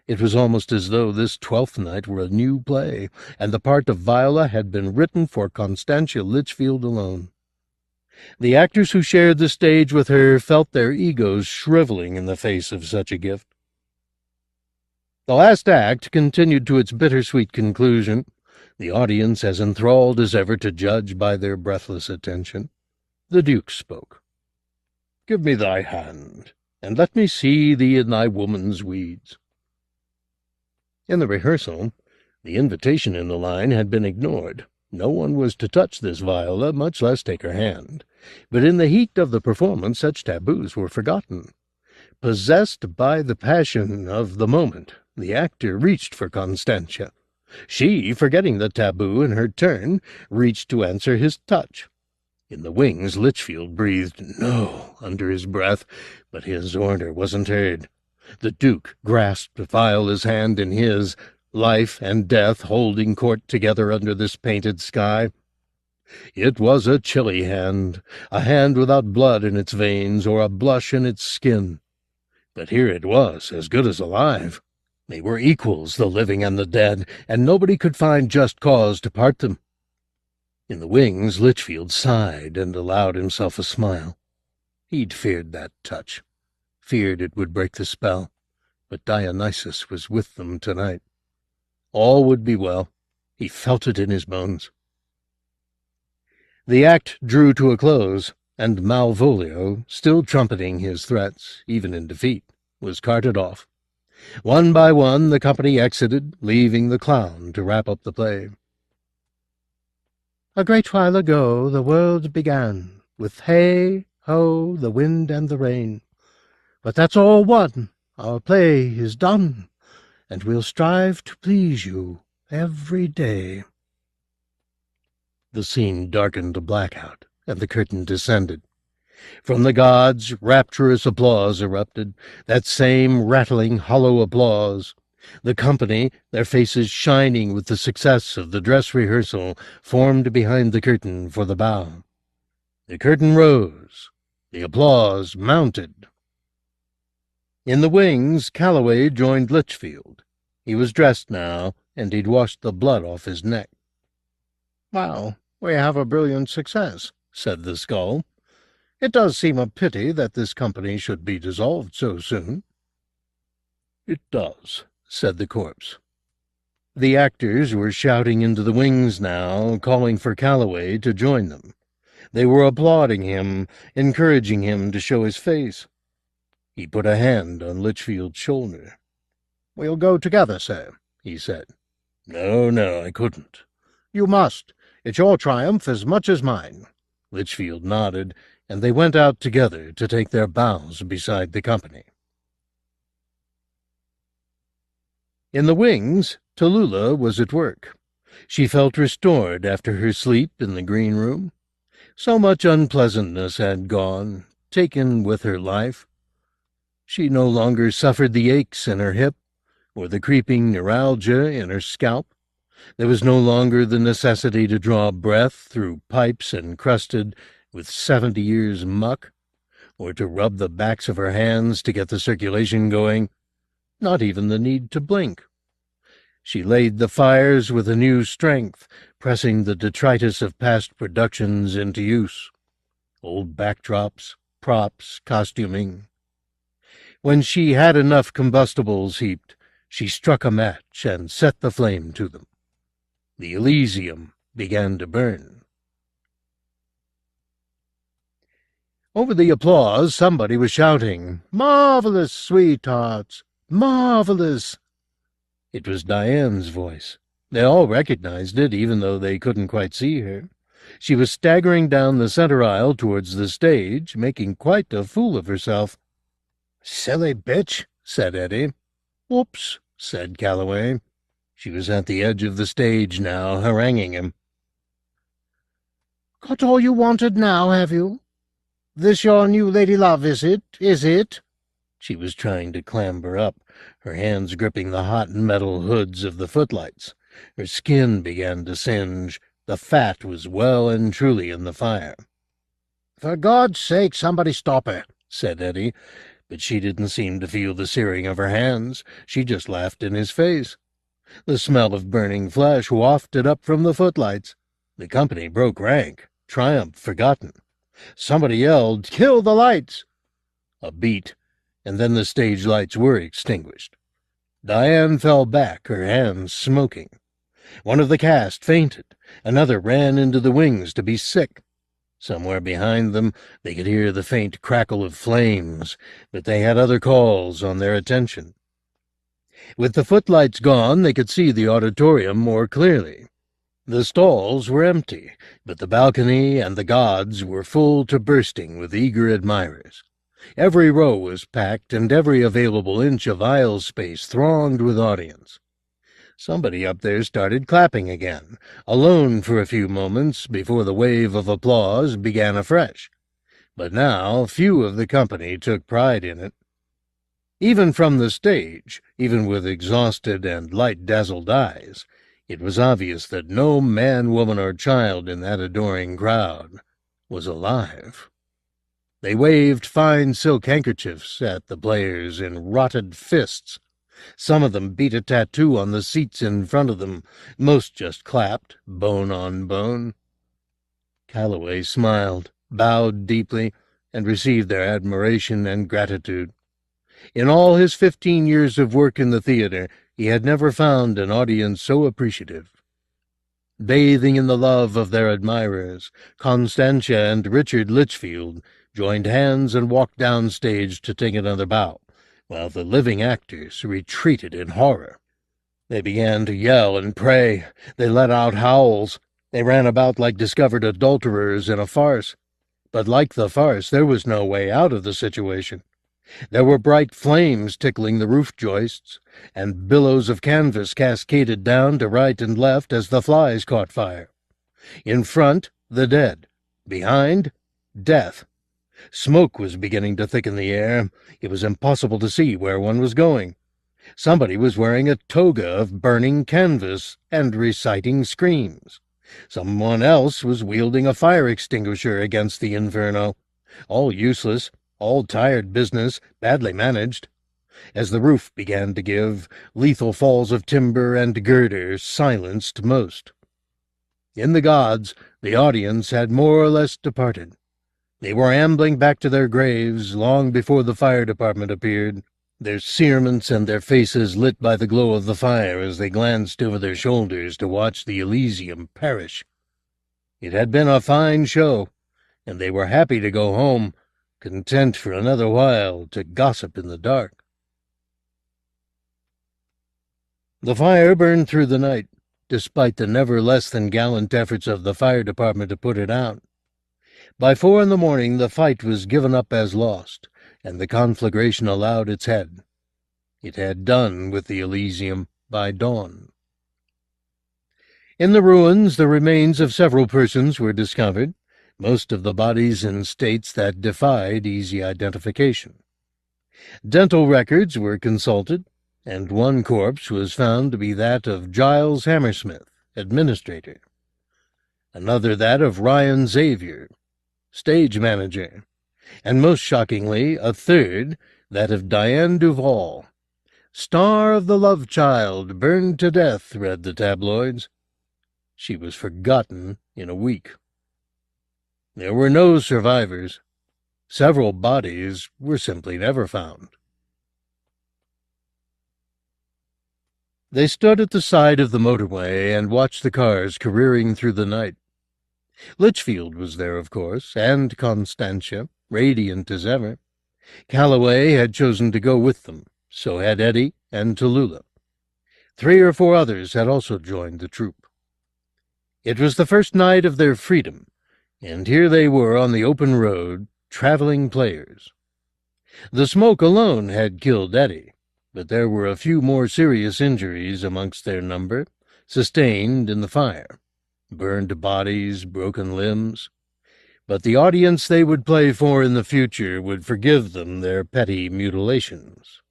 It was almost as though this 12th night were a new play, and the part of Viola had been written for Constantia Litchfield alone. The actors who shared the stage with her felt their egos shriveling in the face of such a gift. The last act continued to its bittersweet conclusion, the audience as enthralled as ever to judge by their breathless attention. The Duke spoke. "Give me thy hand, and let me see thee in thy woman's weeds." In the rehearsal, the invitation in the line had been ignored. No one was to touch this Viola, much less take her hand. But in the heat of the performance such taboos were forgotten. Possessed by the passion of the moment, the actor reached for Constantia. She, forgetting the taboo in her turn, reached to answer his touch. In the wings, Litchfield breathed "No" under his breath, but his order wasn't heard. The Duke grasped Viola's hand in his, life and death holding court together under this painted sky. It was a chilly hand, a hand without blood in its veins or a blush in its skin. But here it was, as good as alive. They were equals, the living and the dead, and nobody could find just cause to part them. In the wings, Litchfield sighed and allowed himself a smile. He'd feared that touch, feared it would break the spell, but Dionysus was with them tonight. All would be well. He felt it in his bones. The act drew to a close, and Malvolio, still trumpeting his threats, even in defeat, was carted off. One by one the company exited, leaving the clown to wrap up the play. "A great while ago the world began, with hey, ho, the wind and the rain. But that's all one, our play is done, and we'll strive to please you every day." The scene darkened to blackout, and the curtain descended. From the gods, rapturous applause erupted, that same rattling, hollow applause. The company, their faces shining with the success of the dress rehearsal, formed behind the curtain for the bow. The curtain rose. The applause mounted. In the wings, Calloway joined Litchfield. He was dressed now, and he'd washed the blood off his neck. "Well, we have a brilliant success," said the Skull. "It does seem a pity that this company should be dissolved so soon." "It does," said the corpse. The actors were shouting into the wings now, calling for Calloway to join them. They were applauding him, encouraging him to show his face. He put a hand on Litchfield's shoulder. "We'll go together, sir," he said. No, I couldn't." "You must. It's your triumph as much as mine." Litchfield nodded, and they went out together to take their bows beside the company. In the wings, Tallulah was at work. She felt restored after her sleep in the green room. So much unpleasantness had gone, taken with her life. She no longer suffered the aches in her hip, or the creeping neuralgia in her scalp. There was no longer the necessity to draw breath through pipes encrusted with 70 years' muck, or to rub the backs of her hands to get the circulation going. Not even the need to blink. She laid the fires with a new strength, pressing the detritus of past productions into use. Old backdrops, props, costuming. When she had enough combustibles heaped, she struck a match and set the flame to them. The Elysium began to burn. Over the applause, somebody was shouting, "Marvelous, sweethearts! Marvelous!" It was Diane's voice. They all recognized it, even though they couldn't quite see her. She was staggering down the center aisle towards the stage, making quite a fool of herself. "Silly bitch," said Eddie. "Whoops," said Calloway. She was at the edge of the stage now, haranguing him. "Got all you wanted now, have you? This your new lady love, is it? Is it?" She was trying to clamber up, her hands gripping the hot metal hoods of the footlights. Her skin began to singe. The fat was well and truly in the fire. "For God's sake, somebody stop her," said Eddie, but she didn't seem to feel the searing of her hands. She just laughed in his face. The smell of burning flesh wafted up from the footlights. The company broke rank, triumph forgotten. Somebody yelled, "Kill the lights!" A beat, and then the stage lights were extinguished. Diane fell back, her hands smoking. One of the cast fainted. Another ran into the wings to be sick. Somewhere behind them they could hear the faint crackle of flames, but they had other calls on their attention. With the footlights gone, they could see the auditorium more clearly. The stalls were empty, but the balcony and the gods were full to bursting with eager admirers. Every row was packed, and every available inch of aisle space thronged with audience. Somebody up there started clapping again, alone for a few moments before the wave of applause began afresh. But now few of the company took pride in it. Even from the stage, even with exhausted and light-dazzled eyes, it was obvious that no man, woman, or child in that adoring crowd was alive. They waved fine silk handkerchiefs at the players in rotted fists. Some of them beat a tattoo on the seats in front of them. Most just clapped, bone on bone. Calloway smiled, bowed deeply, and received their admiration and gratitude. In all his 15 years of work in the theater, he had never found an audience so appreciative. Bathing in the love of their admirers, Constantia and Richard Litchfield joined hands and walked downstage to take another bow, while the living actors retreated in horror. They began to yell and pray. They let out howls. They ran about like discovered adulterers in a farce. But like the farce, there was no way out of the situation. There were bright flames tickling the roof joists, and billows of canvas cascaded down to right and left as the flies caught fire. In front, the dead. Behind, death. Smoke was beginning to thicken the air. It was impossible to see where one was going. Somebody was wearing a toga of burning canvas and reciting screams. Someone else was wielding a fire extinguisher against the inferno. All useless, all tired business, badly managed. As the roof began to give, lethal falls of timber and girder silenced most. In the gods, the audience had more or less departed. They were ambling back to their graves long before the fire department appeared, their cerements and their faces lit by the glow of the fire as they glanced over their shoulders to watch the Elysium perish. It had been a fine show, and they were happy to go home, content for another while to gossip in the dark. The fire burned through the night, despite the never less than gallant efforts of the fire department to put it out. By 4 in the morning the fight was given up as lost, and the conflagration allowed its head. It had done with the Elysium by dawn. In the ruins the remains of several persons were discovered, most of the bodies in states that defied easy identification. Dental records were consulted, and one corpse was found to be that of Giles Hammersmith, administrator. Another that of Ryan Xavier, stage manager, and most shockingly, a third, that of Diane Duval. Star of the Love Child, burned to death, read the tabloids. She was forgotten in a week. There were no survivors. Several bodies were simply never found. They stood at the side of the motorway and watched the cars careering through the night. Litchfield was there, of course, and Constantia, radiant as ever. Calloway had chosen to go with them, so had Eddie and Tallulah. 3 or 4 others had also joined the troupe. It was the first night of their freedom, and here they were on the open road, traveling players. The smoke alone had killed Eddie, but there were a few more serious injuries amongst their number, sustained in the fire. Burned bodies, broken limbs. But the audience they would play for in the future would forgive them their petty mutilations.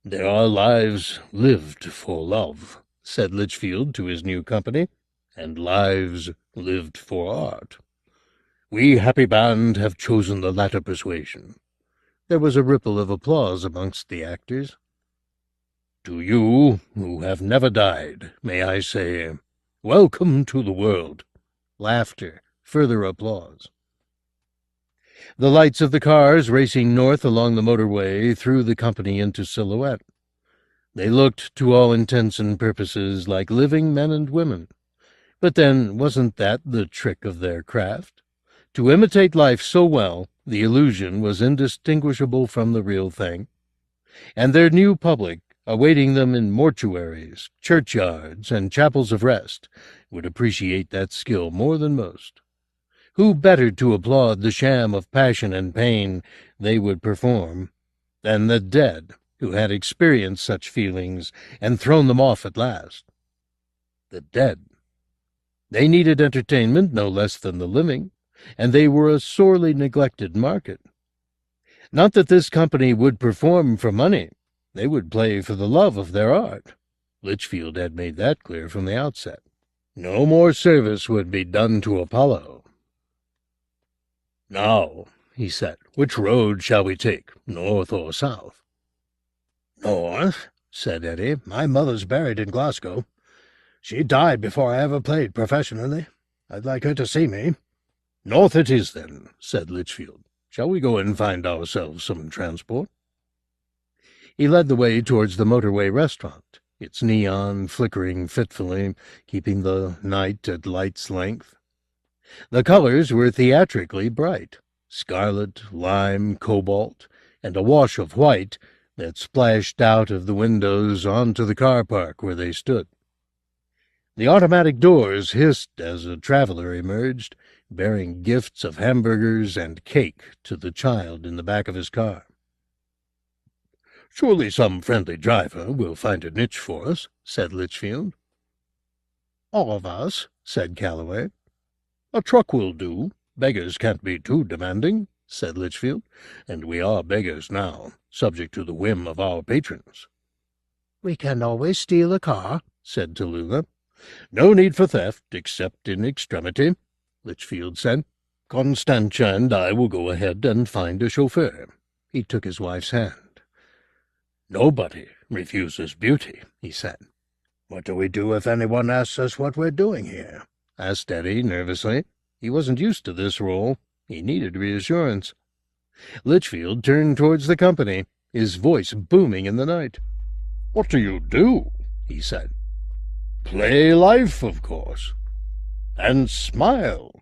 "There are lives lived for love," said Litchfield to his new company, "and lives lived for art. We happy band have chosen the latter persuasion." There was a ripple of applause amongst the actors. "To you, who have never died, may I say, welcome to the world." Laughter, further applause. The lights of the cars racing north along the motorway threw the company into silhouette. They looked, to all intents and purposes, like living men and women. But then, wasn't that the trick of their craft? To imitate life so well, the illusion was indistinguishable from the real thing. And their new public, awaiting them in mortuaries, churchyards, and chapels of rest, would appreciate that skill more than most. Who better to applaud the sham of passion and pain they would perform than the dead, who had experienced such feelings and thrown them off at last? The dead. They needed entertainment no less than the living, and they were a sorely neglected market. Not that this company would perform for money. They would play for the love of their art. Litchfield had made that clear from the outset. No more service would be done to Apollo. "Now," he said, "which road shall we take, north or south?" "North," said Eddie. "My mother's buried in Glasgow. She died before I ever played professionally. I'd like her to see me." "North it is, then," said Litchfield. "Shall we go and find ourselves some transport?" He led the way towards the motorway restaurant, its neon flickering fitfully, keeping the night at light's length. The colors were theatrically bright, scarlet, lime, cobalt, and a wash of white that splashed out of the windows onto the car park where they stood. The automatic doors hissed as a traveler emerged, bearing gifts of hamburgers and cake to the child in the back of his car. "Surely some friendly driver will find a niche for us," said Litchfield. "All of us," said Calloway. "A truck will do. Beggars can't be too demanding," said Litchfield, "and we are beggars now, subject to the whim of our patrons." "We can always steal a car," said Tallulah. "No need for theft, except in extremity," Litchfield said. "Constantia and I will go ahead and find a chauffeur." He took his wife's hand. "Nobody refuses beauty," he said. "What do we do if anyone asks us what we're doing here?" asked Eddie nervously. He wasn't used to this role. He needed reassurance. Litchfield turned towards the company, his voice booming in the night. "What do you do?" he said. "Play life, of course. And smile."